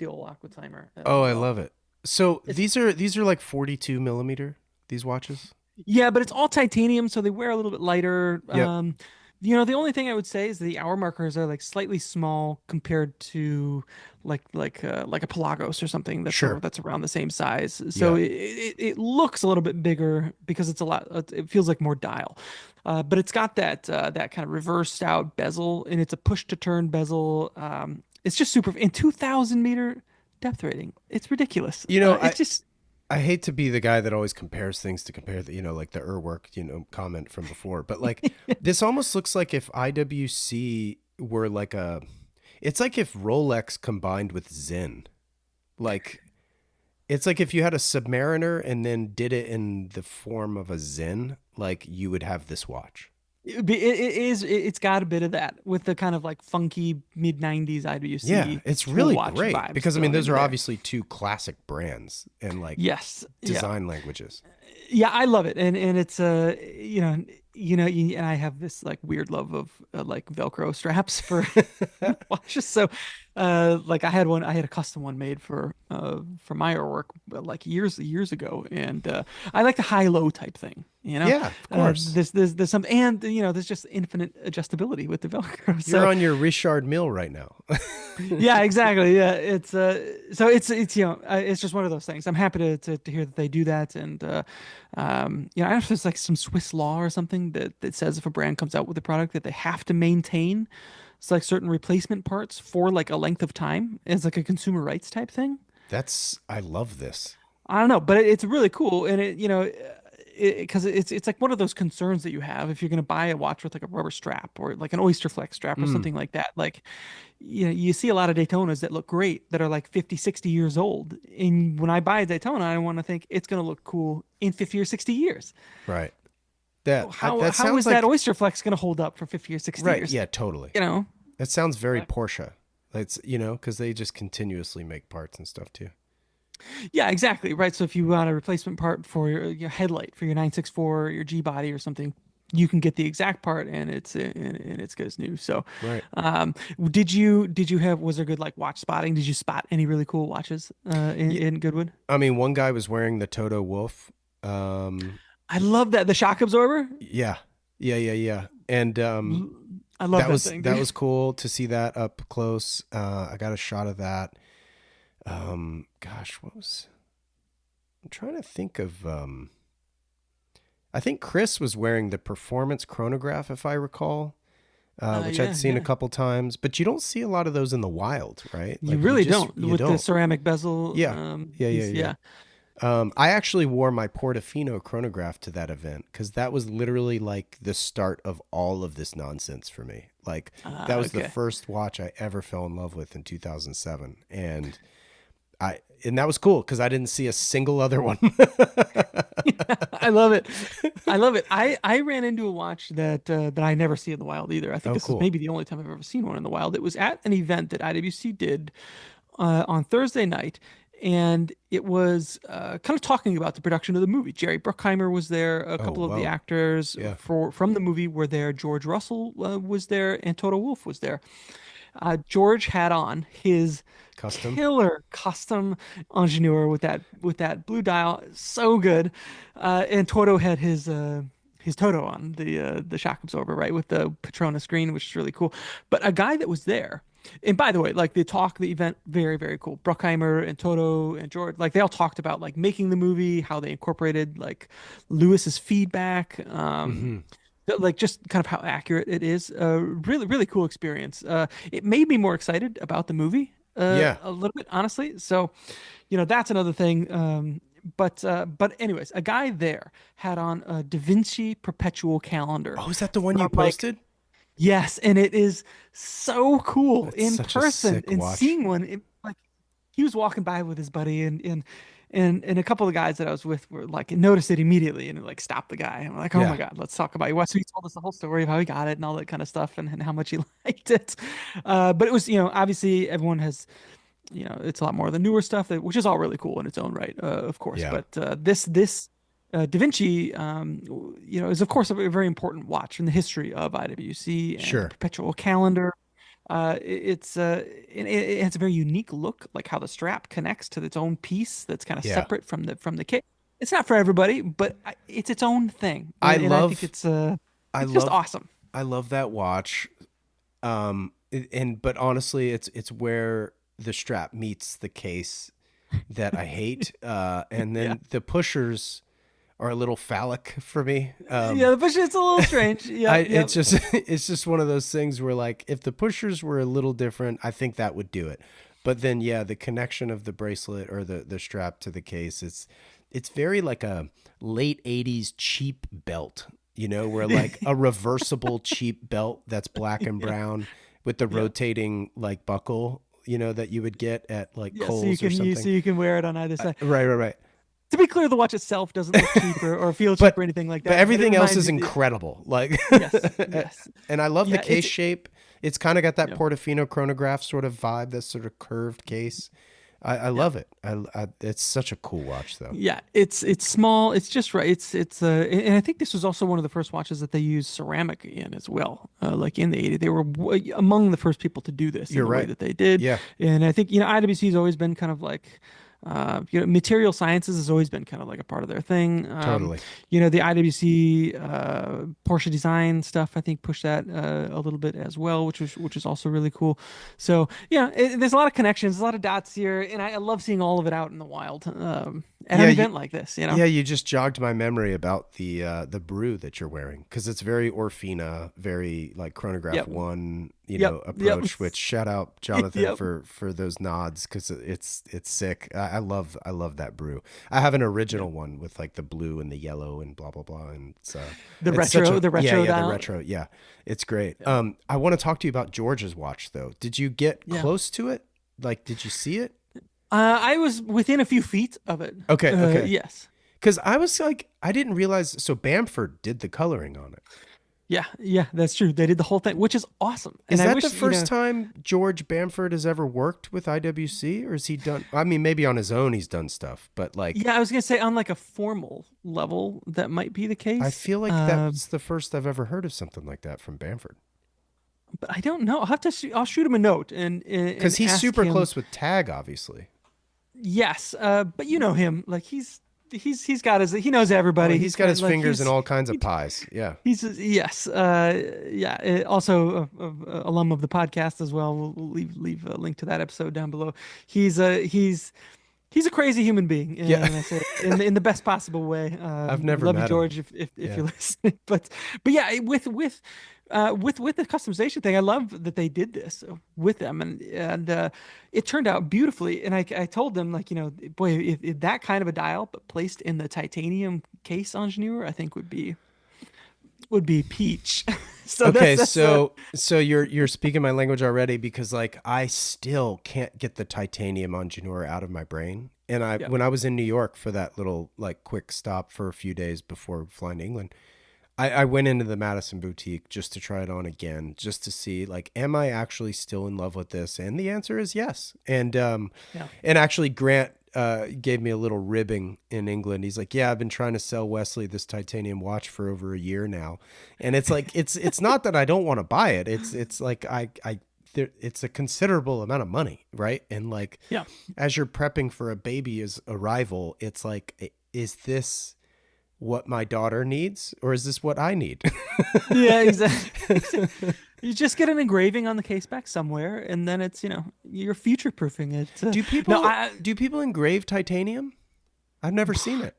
old Aqua timer Oh, as I well. love it. So It's these are like 42 millimeter, these watches. Yeah, but it's all titanium, so they wear a little bit lighter. Yep. The only thing I would say is the hour markers are like slightly small compared to like a Pelagos or something Sure. that's around the same size. So Yeah. it looks a little bit bigger because it's a lot. It feels like more dial, but it's got that kind of reversed out bezel, and it's a push to turn bezel. It's just super in 2,000 meter depth rating. It's ridiculous. You know, It's just. I hate to be the guy that always compares things to compare the, like the work, comment from before, but like this almost looks like if IWC were like it's like if Rolex combined with Zen. Like it's like if you had a Submariner and then did it in the form of a Zen, like you would have this watch. It's got a bit of that with the kind of like funky mid 90s Yeah, IWC it's tool really watch great vibes because I mean thrown those into are there. obviously two classic brands and like Yes. Yeah. design languages. Yeah, I love it, and it's and I have this like weird love of like Velcro straps for watches. So, like I had a custom one made for my work like years ago, and I like the high-low type thing. Yeah, of course. There's some, and there's just infinite adjustability with the Velcro. You're So on your Richard Mille right now. yeah, exactly. Yeah, it's so it's it's just one of those things. I'm happy to hear that they do that, and I don't know if there's like some Swiss law or something that says if a brand comes out with a product that they have to maintain it's like certain replacement parts for like a length of time as like a consumer rights type thing. I love this. I don't know, but it's really cool, and because it's like one of those concerns that you have if you're going to buy a watch with like a rubber strap or like an Oyster Flex strap or Mm, something like that. Like, you see a lot of Daytonas that look great that are like 50, 60 years old. And when I buy a Daytona, I want to think it's going to look cool in 50 or 60 years. right. Well, That that how sounds is that like Oyster Flex going to hold up for 50 or 60 right. years? Yeah, totally. You know? That sounds very Porsche. It's because they just continuously make parts and stuff too. Yeah, exactly. Right. So if you want a replacement part for your headlight for your 964, your G body or something, you can get the exact part and it's good as new. So, Right. um, did you have was there good like watch spotting? Did you spot any really cool watches Yeah, in Goodwood? I mean, one guy was wearing the Toto Wolf. Um, I love that the shock absorber. yeah, yeah, and I love that thing, that dude. was cool to see that up close. I got a shot of that. Gosh, what was I'm trying to think of I think Chris was wearing the performance chronograph if I recall, which I'd Yeah, seen a yeah. couple times, but you don't see a lot of those in the wild, right? You Like really don't you with the don't. ceramic bezel Yeah. Yeah, yeah, piece. yeah. Yeah. I actually wore my Portofino chronograph to that event because that was literally like the start of all of this nonsense for me. Like that was the Okay. first watch I ever fell in love with in 2007, and that was cool because I didn't see a single other one. I love it. I love it. I ran into a watch that I never see in the wild either. I think Oh, this is cool. maybe the only time I've ever seen one in the wild. It was at an event that IWC did on Thursday night, and it was kind of talking about the production of the movie. Jerry Bruckheimer was there. A Oh, couple of the whoa. actors Yeah. from the movie were there. George Russell was there, and Toto Wolff was there. George had on his Custom. killer custom ingenieur with that blue dial, so good. And Toto had his Toto on the shock absorber, right, with the Petronas screen, which is really cool. But a guy that was there, and by the way, like the event, very very cool. Bruckheimer and Toto and George, like they all talked about like making the movie, how they incorporated like Lewis's feedback. Hmm. Like just kind of how accurate it is. Really, really cool experience. It made me more excited about the movie Yeah. a little bit, honestly. So, that's another thing. But anyways, a guy there had on a Da Vinci perpetual calendar Oh, is that the one you from like posted? yes, and it is so cool That's in such a person sick and watch. seeing one. Like he was walking by with his buddy and a couple of guys that I was with were like noticed it immediately and like stopped the guy. And we're like, oh my Yeah. God, let's talk about your watch. So he told us the whole story of how he got it and all that kind of stuff and how much he liked it. But it was, obviously everyone has, it's a lot more of the newer stuff which is all really cool in its own right, of course. Yeah. But this Da Vinci, is of course a very important watch in the history of IWC and the Sure. perpetual calendar. It has a very unique look, like how the strap connects to its own piece that's kind of Yeah. separate from the kit. It's not for everybody, but it's its own thing, I and I think love I it's just love awesome. I love that watch. But honestly, it's where the strap meets the case that I hate. And Yeah, then the pushers are a little phallic for me. yeah, but it's a little strange. Yep, yep. It's just it's just one of those things where like if the pushers were a little different, I think that would do it. But then yeah, the connection of the bracelet or the strap to the case, it's very like a late 80s cheap belt, where like a reversible cheap belt that's black and Yeah. brown with the Yeah. rotating like buckle, that you would get at like Yeah. So you Kohl's or can something. so you can wear it on either side. Right, right, right. To be clear, the watch itself doesn't look cheap or feel cheap or But anything like but that. But it everything else reminds is you. incredible. Like Yes. Yes. and I love the Yeah. case shape. It's kind of got that Yeah. Portofino chronograph sort of vibe, that sort of curved case. I Yeah. love it. It's such a cool watch though. Yeah, it's small. It's just right. And I think this was also one of the first watches that they used ceramic in as well. Like in the '80s, they were among the first people to do this in You're the way right. that they did. Yeah, And I think IWC has always been kind of like, material sciences has always been kind of like a part of their thing. totally. The IWC Porsche design stuff, I think, pushed that a little bit as well, which is also really cool. So yeah, there's a lot of connections, a lot of dots here, and I love seeing all of it out in the wild at an Yeah, event like this. Yeah, you just jogged my memory about the brew that you're wearing, because it's very Orfina, very like chronograph Yep. one, Yep. Yep. approach. Which shout out Jonathan Yep. for those nods, because it's sick. I love that brew. I have an original one with like the blue and the yellow and blah blah blah, and The it's such retro, the retro yeah, the dial. retro, yeah, it's great. I want to talk to you about George's watch though. Did you get Yeah. close to it? Like, did you see it? I was within a few feet of it. Okay, okay. Yes. Because I was like, I didn't realize. So Bamford did the coloring on it. Yeah. Yeah. That's true. They did the whole thing, which is awesome. Is And I that wish, the first time George Bamford has ever worked with IWC, or has he done? I mean, maybe on his own he's done stuff, but like, Yeah, I was gonna say on like a formal level, that might be the case. I feel like that's the first I've ever heard of something like that from Bamford. But I don't know. I'll have to. I'll shoot him a note Because he's ask super him. close with Tag, obviously. Yes, but you know him. Like he's got his. He knows everybody. Well, he's got his like, fingers in all kinds of pies. Yeah. He's yes, yeah. Also, a alum of the podcast as well. We'll leave a link to that episode down below. He's a crazy human being, and Yeah. I say it in the best possible way. I've never love met you, him. George, if Yeah. you're listening. But yeah, with the customization thing, I love that they did this with them, and it turned out beautifully. And I told them, like, boy, if that kind of a dial, but placed in the titanium case ingenieur, I think would be peach. So Okay, that's so you're speaking my language already, because like I still can't get the titanium ingenieur out of my brain. And Yeah. when I was in New York for that little like quick stop for a few days before flying to England, I went into the Madison boutique just to try it on again, just to see like, am I actually still in love with this? And the answer is yes. And Yeah. and actually Grant gave me a little ribbing in England. He's like, yeah, I've been trying to sell Wesley this titanium watch for over a year now. And it's like, it's not that I don't want to buy it. It's like, it's a considerable amount of money. Right. And like, Yeah. as you're prepping for a baby's arrival, it's like, is this what my daughter needs, or is this what I need? Yeah, exactly. You just get an engraving on the case back somewhere, and then it's you're future proofing it. Do people No, do people engrave titanium? I've never seen it.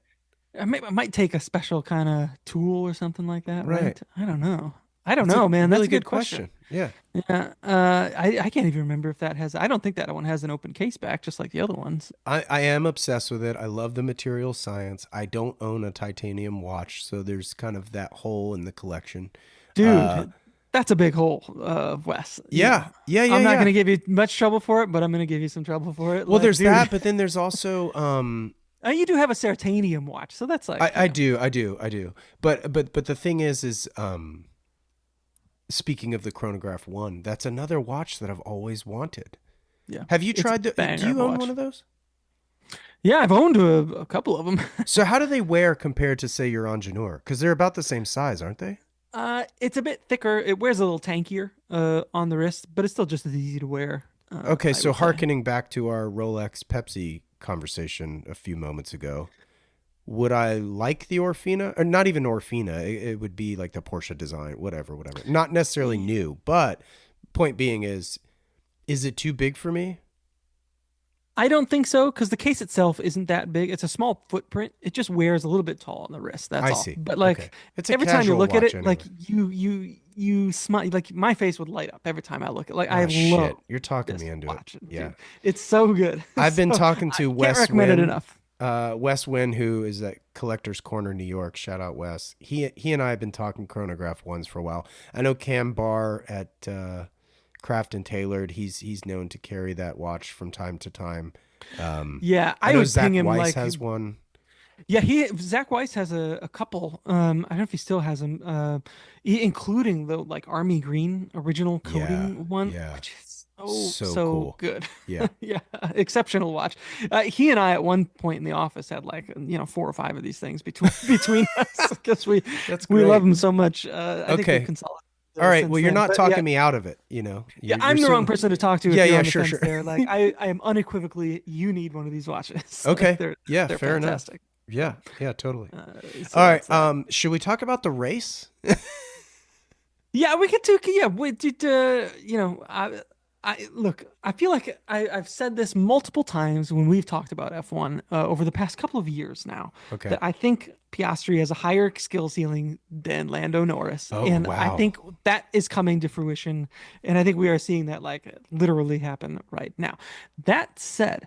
I might take a special kind of tool or something like that, Right. right? I don't know. I don't It's know, a man. really That's a good question. Yeah. Yeah. I can't even remember if that has. I don't think that one has an open case back, just like the other ones. I am obsessed with it. I love the material science. I don't own a titanium watch, so there's kind of that hole in the collection. Dude, that's a big hole, Wes. Yeah. Yeah. I'm not going to give you much trouble for it, but I'm going to give you some trouble for it. Well, Like, there's dude, that, but then there's also you do have a Sertanium watch, so that's like I do. But the thing is speaking of the chronograph one, that's another watch that I've always wanted. yeah. Have you It's a tried do banger you own watch. one of those? Yeah, I've owned a couple of them. So how do they wear compared to, say, your Ingenieur? Because they're about the same size, aren't they? It's a bit thicker. It wears a little tankier on the wrist, but it's still just as easy to wear. Okay, I so would say. hearkening back to our Rolex Pepsi conversation a few moments ago, would I like the Orfina? Or not even Orfina. It would be like the Porsche design, whatever. Not necessarily new, but point being is it too big for me? I don't think so, because the case itself isn't that big. It's a small footprint. It just wears a little bit tall on the wrist. That's I all. see. But like Okay. It's a every time you casual look at watch it, like anyway. you smile. Like my face would light up every time I look at. Like Ah, I shit. love You're talking this me into watch. it. Yeah. Dude, it's so good. I've been So, talking to I Wes can't recommend it Wynn. enough. Wes Wynn, who is at Collector's Corner, New York. Shout out Wes. He and I have been talking chronograph ones for a while. I know Cam Barr at Craft and Tailored. He's known to carry that watch from time to time. Yeah, I I know would ping Zach him Weiss like, has one. yeah, Zach Weiss has a couple. I don't know if he still has them, including the like army green original Yeah, coating one, yeah, which is so so cool. good. Yeah, Yeah, exceptional watch. He and I at one point in the office had like 4 or 5 of these things between between us because that's we love great. them so much. I think we've Okay, consolidated all right. Well, since you're then. not But yeah, talking me out of it. You know, yeah, you're I'm the wrong certainly. person to talk to Yeah, if you're yeah, on the sure, fence sure. there. Like I am unequivocally, you need one of these watches. Like Okay, yeah, they're fair enough. fantastic. Yeah, yeah, totally. So All right. that's that. Should we talk about the race? Yeah, we could do. Yeah, we did. I look. I feel like I've said this multiple times when we've talked about F1 over the past couple of years now. Okay. That I think Piastri has a higher skill ceiling than Lando Norris, Oh, and I wow. think that is coming to fruition. And I think we are seeing that like literally happen right now. That said,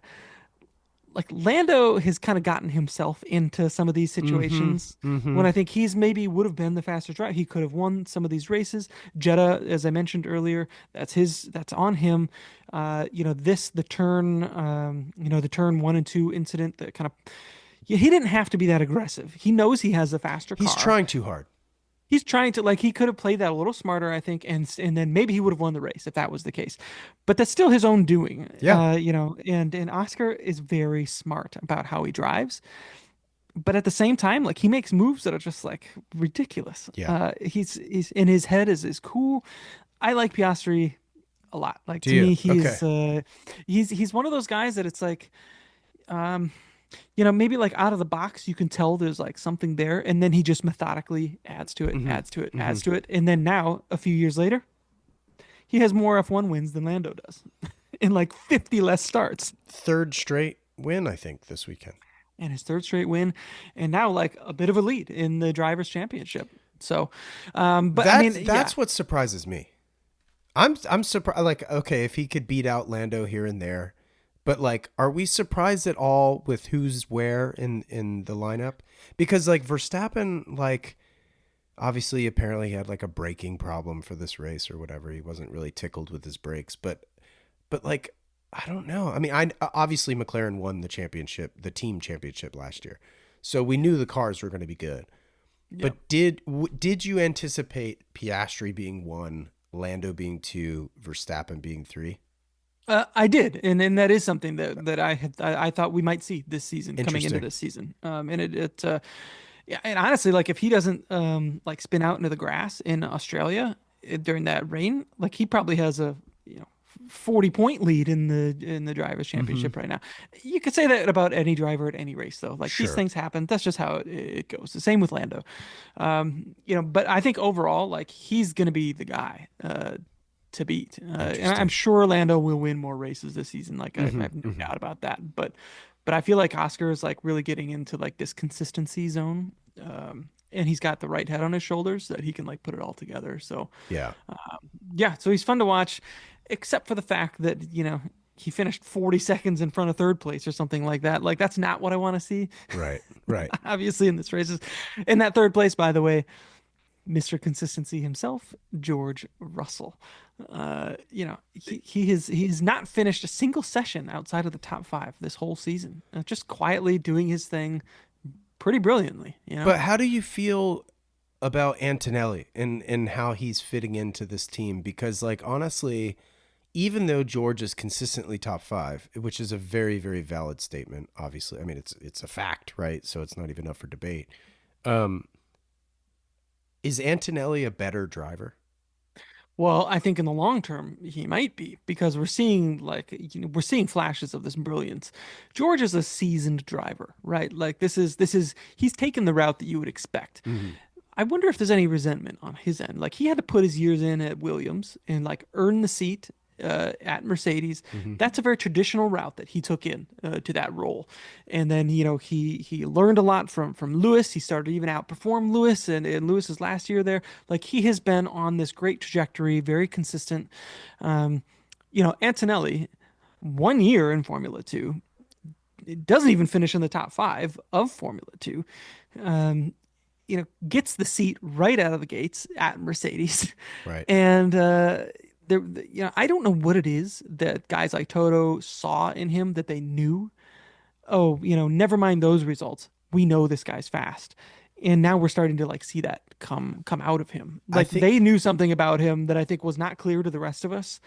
like Lando has kind of gotten himself into some of these Mm-hmm. situations Mm-hmm. when I think he's maybe would have been the faster driver. He could have won some of these races. Jeddah, as I mentioned earlier, that's on him. The turn, the turn 1 and 2 incident that kind of, yeah, he didn't have to be that aggressive. He knows he has a faster He's car. trying too hard. He's trying to like he could have played that a little smarter, I think, and then maybe he would have won the race if that was the case. But that's still his own doing, Yeah. And Oscar is very smart about how he drives, but at the same time, like he makes moves that are just like ridiculous. Yeah. He's in his head is cool. I like Piastri a lot. Like Do to you? me, Okay. he's one of those guys that it's like um maybe like out of the box, you can tell there's like something there, and then he just methodically adds to it, Mm-hmm. adds to it, Mm-hmm. adds to it, and then now a few years later, he has more F1 wins than Lando does, in like 50 less starts, Third straight win, I think, this weekend. and his third straight win, and now like a bit of a lead in the drivers' championship. So, but I mean, yeah, That's what surprises me. I'm surprised. Like, okay, if he could beat out Lando here and there, but like, are we surprised at all with who's where in the lineup? Because like Verstappen, like obviously apparently he had like a braking problem for this race or whatever. He wasn't really tickled with his brakes, but like I don't know. I mean, I obviously McLaren won the championship, the team championship last year, so we knew the cars were going to be good. yeah. But did you anticipate Piastri being one, Lando being two, Verstappen being three? I did, and that is something that I thought we might see this season coming into Interesting. this season. And yeah, and honestly, like if he doesn't like spin out into the grass in Australia during that rain, like he probably has a 40-point lead in the drivers' Mm-hmm. championship right now. You could say that about any driver at any race, though. Like these Sure. things happen. That's just how it goes. The same with Lando. But I think overall, like he's gonna be the guy to beat. And I'm Interesting. sure Lando will win more races this season. Like I Mm-hmm. have no Mm-hmm. doubt about that. But I feel like Oscar is like really getting into like this consistency zone. And he's got the right head on his shoulders that he can like put it all together. So Yeah. yeah, so he's fun to watch, except for the fact that he finished 40 seconds in front of third place or something like that. Like that's not what I want to see. Right. Right. Obviously, in this races, in that third place, by the way, Mr. Consistency himself, George Russell. He's not finished a single session outside of the top five this whole season. Just quietly doing his thing, pretty brilliantly. But how do you feel about Antonelli and how he's fitting into this team? Because like honestly, even though George is consistently top five, which is a very, very valid statement, obviously. I mean it's a fact, right? So it's not even up for debate. Um, is Antonelli a better driver? Well, I think in the long term he might be because we're seeing we're seeing flashes of this brilliance. George is a seasoned driver, right? Like this is he's taken the route that you would expect. Mm-hmm. I wonder if there's any resentment on his end. Like he had to put his years in at Williams and like earn the seat at Mercedes. Mm-hmm. That's a very traditional route that he took in to that role. And then he learned a lot from Lewis. He started to even outperform Lewis and Lewis's last year there. Like he has been on this great trajectory, very consistent. Antonelli, 1 year in Formula Two it doesn't even finish in the top five of Formula Two. Um, Gets the seat right out of the gates at Mercedes, Right. and there, I don't know what it is that guys like Toto saw in him that they knew. Oh, never mind those results. We know this guy's fast, and now we're starting to like see that come out of him. I Like think they knew something about him that I think was not clear to the rest of us.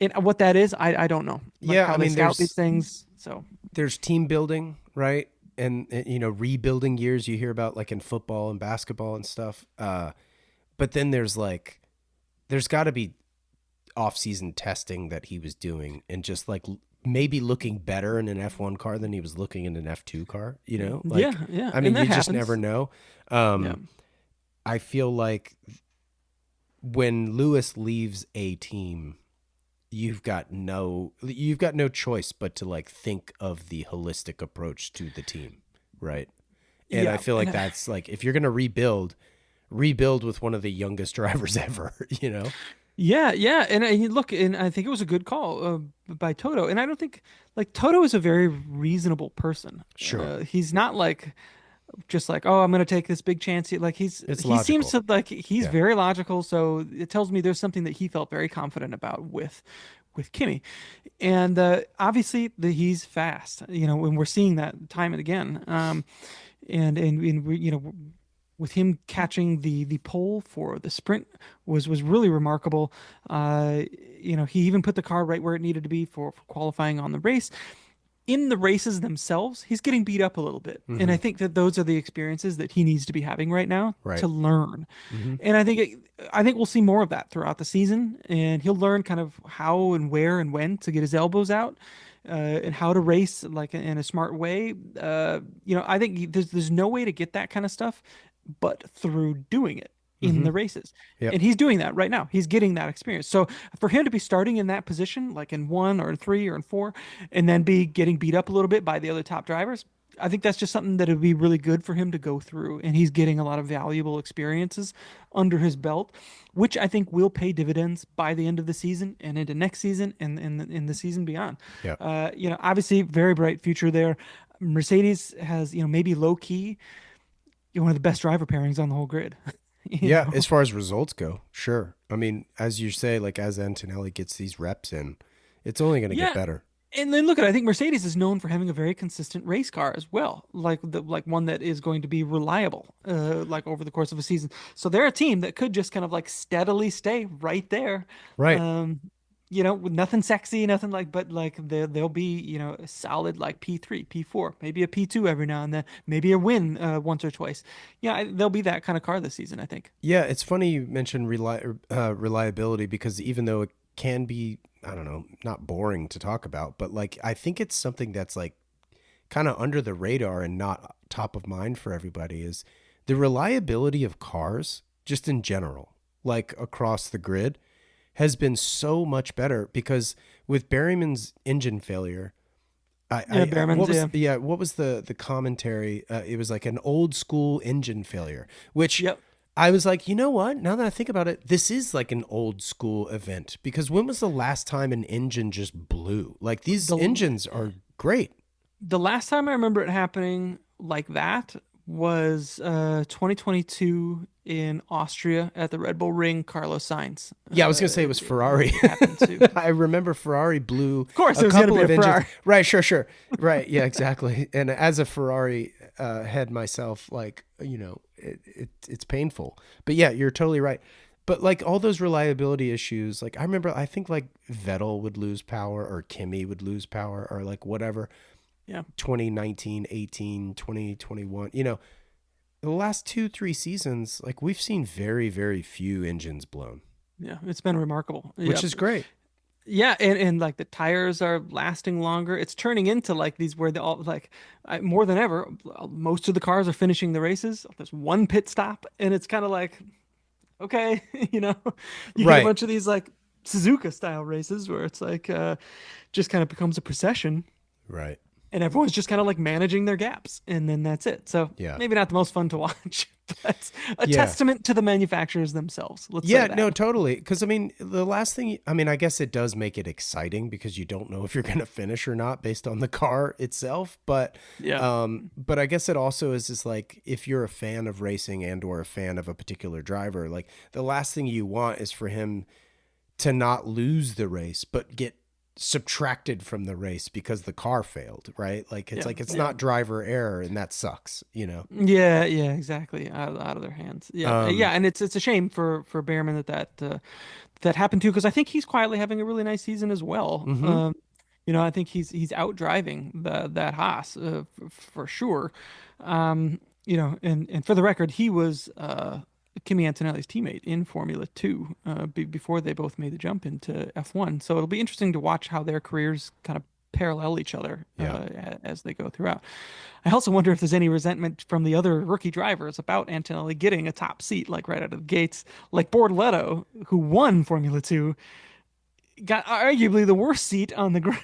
And what that is, I don't know. Like yeah, how I they mean scout these things. So there's team building, right? And rebuilding years you hear about like in football and basketball and stuff. But then there's got to be off-season testing that he was doing and just like maybe looking better in an F1 car than he was looking in an F2 car, yeah, like, yeah, I and mean, that you just never happens. know. Yeah, I feel like when Lewis leaves a team, you've got no choice but to like think of the holistic approach to the team, right? And I yeah, feel like and that's like if you're going to rebuild with one of the youngest drivers ever. yeah, yeah. And you look, and I think it was a good call by Toto. And I don't think like Toto is a very reasonable person. Sure. He's not like just like, oh, I'm gonna take this big chance. Like It's he seems logical. to like he's Yeah. very logical. So it tells me there's something that he felt very confident about with Kimmy, and obviously he's fast. And we're seeing that time and again. And with him catching the pole for the sprint was really remarkable. Uh, he even put the car right where it needed to be for qualifying on the race. In the races themselves, he's getting beat up a little bit. And I Hmm. think that those are the experiences that he needs to be having right now Right. to learn. Hmm. And I think we'll see more of that throughout the season, and he'll learn kind of how and where and when to get his elbows out, and how to race like in a smart way. I think there's no way to get that kind of stuff but through doing it in Hmm. the races. Yep. And he's doing that right now. He's getting that experience. So for him to be starting in that position, like in one or in three or in four, and then be getting beat up a little bit by the other top drivers, I think that's just something that would be really good for him to go through. And he's getting a lot of valuable experiences under his belt, which I think will pay dividends by the end of the season and into next season and in the season beyond. Yep. Obviously, very bright future there. Mercedes has, maybe low key, one of the best driver pairings on the whole grid. you Yeah, know as far as results go, sure. I mean, as you say, like as Antonelli gets these reps in, it's only going to get yeah. better. And then look at, I think Mercedes is known for having a very consistent race car as well, like one that is going to be reliable, like over the course of a season. So they're a team that could just kind of like steadily stay right there, Right. um, with nothing sexy, nothing like, but like they'll be, a solid like P3, P4, maybe a P2 every now and then, maybe a win once or twice. Yeah, they'll be that kind of car this season, I think. Yeah, it's funny you mentioned reliability because even though it can be, I don't know, not boring to talk about, but like I think it's something that's like kind of under the radar and not top of mind for everybody is the reliability of cars just in general, like across the grid has been so much better because with Berryman's engine failure, Yeah, what Behrman's, was yeah. the commentary? It was like an old school engine failure, which Yep. I was like, you know what? Now that I think about it, this is like an old school event because when was the last time an engine just blew? Like these The engines are great. the last time I remember it happening like that was 2022 in Austria at the Red Bull Ring. Carlos Sainz. Yeah, I was gonna say it was Ferrari. It happened to. I remember Ferrari blew Of course, a it was going to couple be a of engines. Ferrari. Right, sure, sure. Right, yeah, exactly. And as a Ferrari head myself, like it's painful. But yeah, you're totally right. But like all those reliability issues, like I remember, I think like Vettel would lose power or Kimi would lose power or like whatever. Yeah, 2019, 18, 2021. The last 2, 3 seasons, like we've seen very, very few engines blown, yeah, it's been remarkable. which Yeah, is great. yeah, and like the tires are lasting longer. It's turning into like these where they all like more than ever. Most of the cars are finishing the races. There's one pit stop, and it's kind of like okay, you get a Right. bunch of these like Suzuka style races where it's like just kind of becomes a procession Right. and everyone's just kind of like managing their gaps and then that's it. So Yeah. maybe not the most fun to watch. That's a Yeah. testament to the manufacturers themselves. Let's say Yeah, no, that. totally. Because I mean, the last thing, I mean, I guess it does make it exciting because you don't know if you're going to finish or not based on the car itself. Yeah. But I guess it also is just like if you're a fan of racing and or a fan of a particular driver, like the last thing you want is for him to not lose the race, but get subtracted from the race because the car failed, right? Yeah. Like it's Yeah. not driver error, and that sucks, you know. Yeah, yeah, exactly. Out of their hands. Yeah, yeah, Um, and it's a shame for Behrman that happened to because I think he's quietly having a really nice season as well. mm-hmm. I think he's out driving that Haas for sure. Um, and for the record, he was Kimi Antonelli's teammate in Formula Two before they both made the jump into F1. So it'll be interesting to watch how their careers kind of parallel each other Yeah. as they go throughout. I also wonder if there's any resentment from the other rookie drivers about Antonelli getting a top seat, like right out of the gates, like Bortoleto, who won Formula Two, got arguably the worst seat on the grid.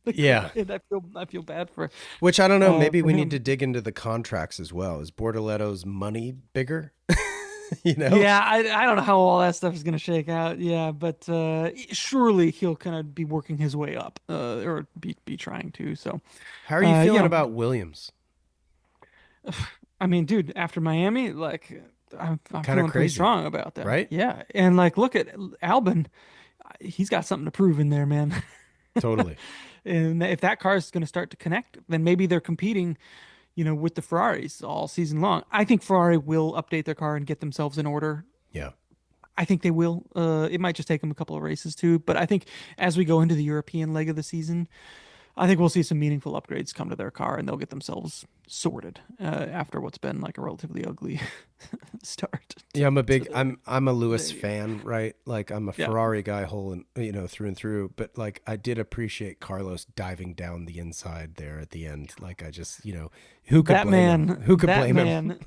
The Yeah. grid. I feel bad Which I don't know. Maybe for we need to him. dig into the contracts as well. Is Bortoletto's money bigger? You know? Yeah, I don't know how all that stuff is going to shake out. Yeah, but surely he'll kind of be working his way up, or be trying to. So, How are you feeling you know, about Williams? I mean, dude, after Miami, like I'm Kind of feeling pretty crazy, strong about them. right? Yeah, and like look at Albon, he's got something to prove in there, man. Totally. And if that car is going to start to connect, then maybe they're competing, with the Ferraris all season long. I think Ferrari will update their car and get themselves in order. Yeah. I think they will. It might just take them a couple of races too, but I think as we go into the European leg of the season, I think we'll see some meaningful upgrades come to their car, and they'll get themselves sorted after what's been like a relatively ugly start Yeah, I'm a to big I'm a Lewis the fan, right? Like I'm a yeah. Ferrari guy whole and through and through, but like I did appreciate Carlos diving down the inside there at the end. Like I just, who could That blame him? man, Who could that blame him? man,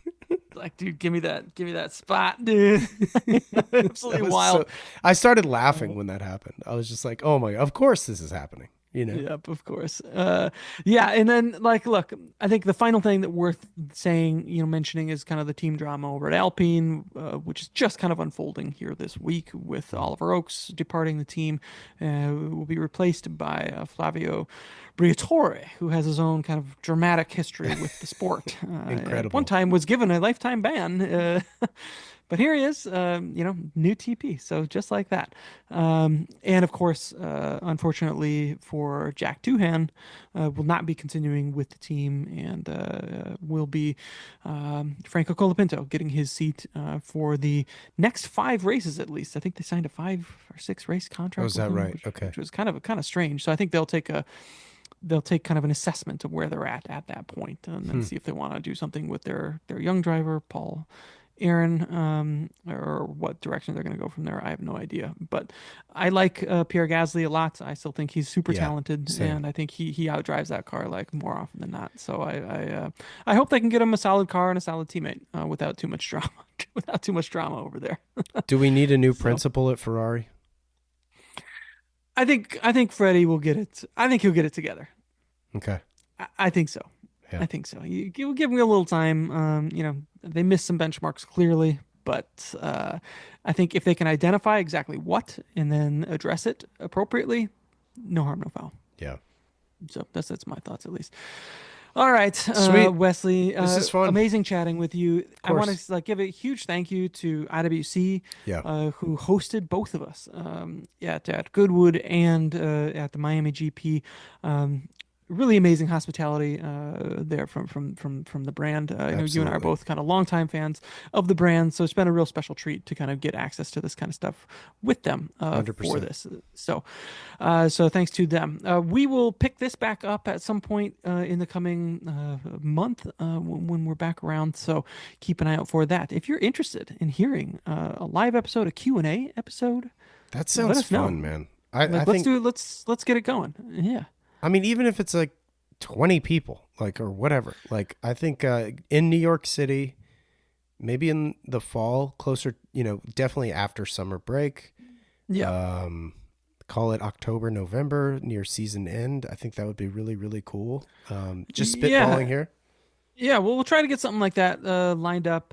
like, dude, give me that spot, dude. That Absolutely was wild. so I started laughing Uh, when that happened. I was just like, "Oh my, of course this is happening." You know? Yep, of course. Yeah, and then like, look, I think the final thing that worth saying, mentioning is kind of the team drama over at Alpine, which is just kind of unfolding here this week with Mm. Oliver Oaks departing the team, will be replaced by Flavio Briatore, who has his own kind of dramatic history with the sport. At one Incredible. time was given a lifetime ban. But here he is, new TP. So just like that. And of course, unfortunately for Jack Doohan, will not be continuing with the team and will be Franco Colapinto getting his seat for the next 5 races at least. I think they signed a 5 or 6 race Oh, contract is with that him, right? Okay. which was kind of strange. So I think they'll take kind of an assessment of where they're at that point, and then Hmm. see if they want to do something with their young driver Paul Aaron, or what direction they're going to go from there. I have no idea, but I like Pierre Gasly a lot. I still think he's super Yeah. talented, Same. and I think he outdrives that car like more often than not. So I hope they can get him a solid car and a solid teammate without too much drama, without too much drama over there. Do we need a new So principal at Ferrari? I think Freddie will get it. I think he'll get it together. Okay. I think so. Yeah. I think so. You give me a little time. They missed some benchmarks clearly, but I think if they can identify exactly what and then address it appropriately, no harm, no foul. Yeah. So that's my thoughts at least. All right, Sweet. Wesley, This is fun. amazing chatting with you. Of I want course. to give a huge thank you to IWC, Yeah. who hosted both of us at Goodwood and at the Miami GP. Really amazing hospitality there from the brand. I know you and I are Absolutely. both kind of longtime fans of the brand, so it's been a real special treat to kind of get access to this kind of stuff with them for 100%. this. So thanks to them. We will pick this back up at some point in the coming month when we're back around. So keep an eye out for that. If you're interested in hearing a live episode, a Q&A episode, That let sounds us know. fun, man. I Like let's think do it. Let's get it going. Yeah. I mean, even if it's like 20 people, like, or whatever, like, I think in New York City, maybe in the fall, closer, definitely after summer break, Yeah. call it October, November, near season end. I think that would be really, really cool. Just Yeah. spitballing here. Yeah, well, we'll try to get something like that lined up.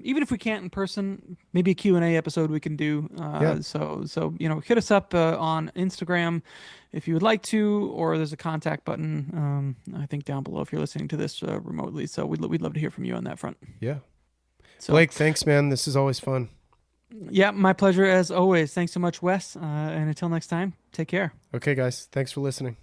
Even if we can't in person, maybe a Q&A episode we can do. Yeah. So hit us up on Instagram if you would like to, or there's a contact button, I think down below if you're listening to this remotely. So we'd love to hear from you on that front. Yeah. So Blake, thanks, man. This is always fun. yeah, my pleasure as always. Thanks so much, Wes. And until next time, take care. Okay, guys. Thanks for listening.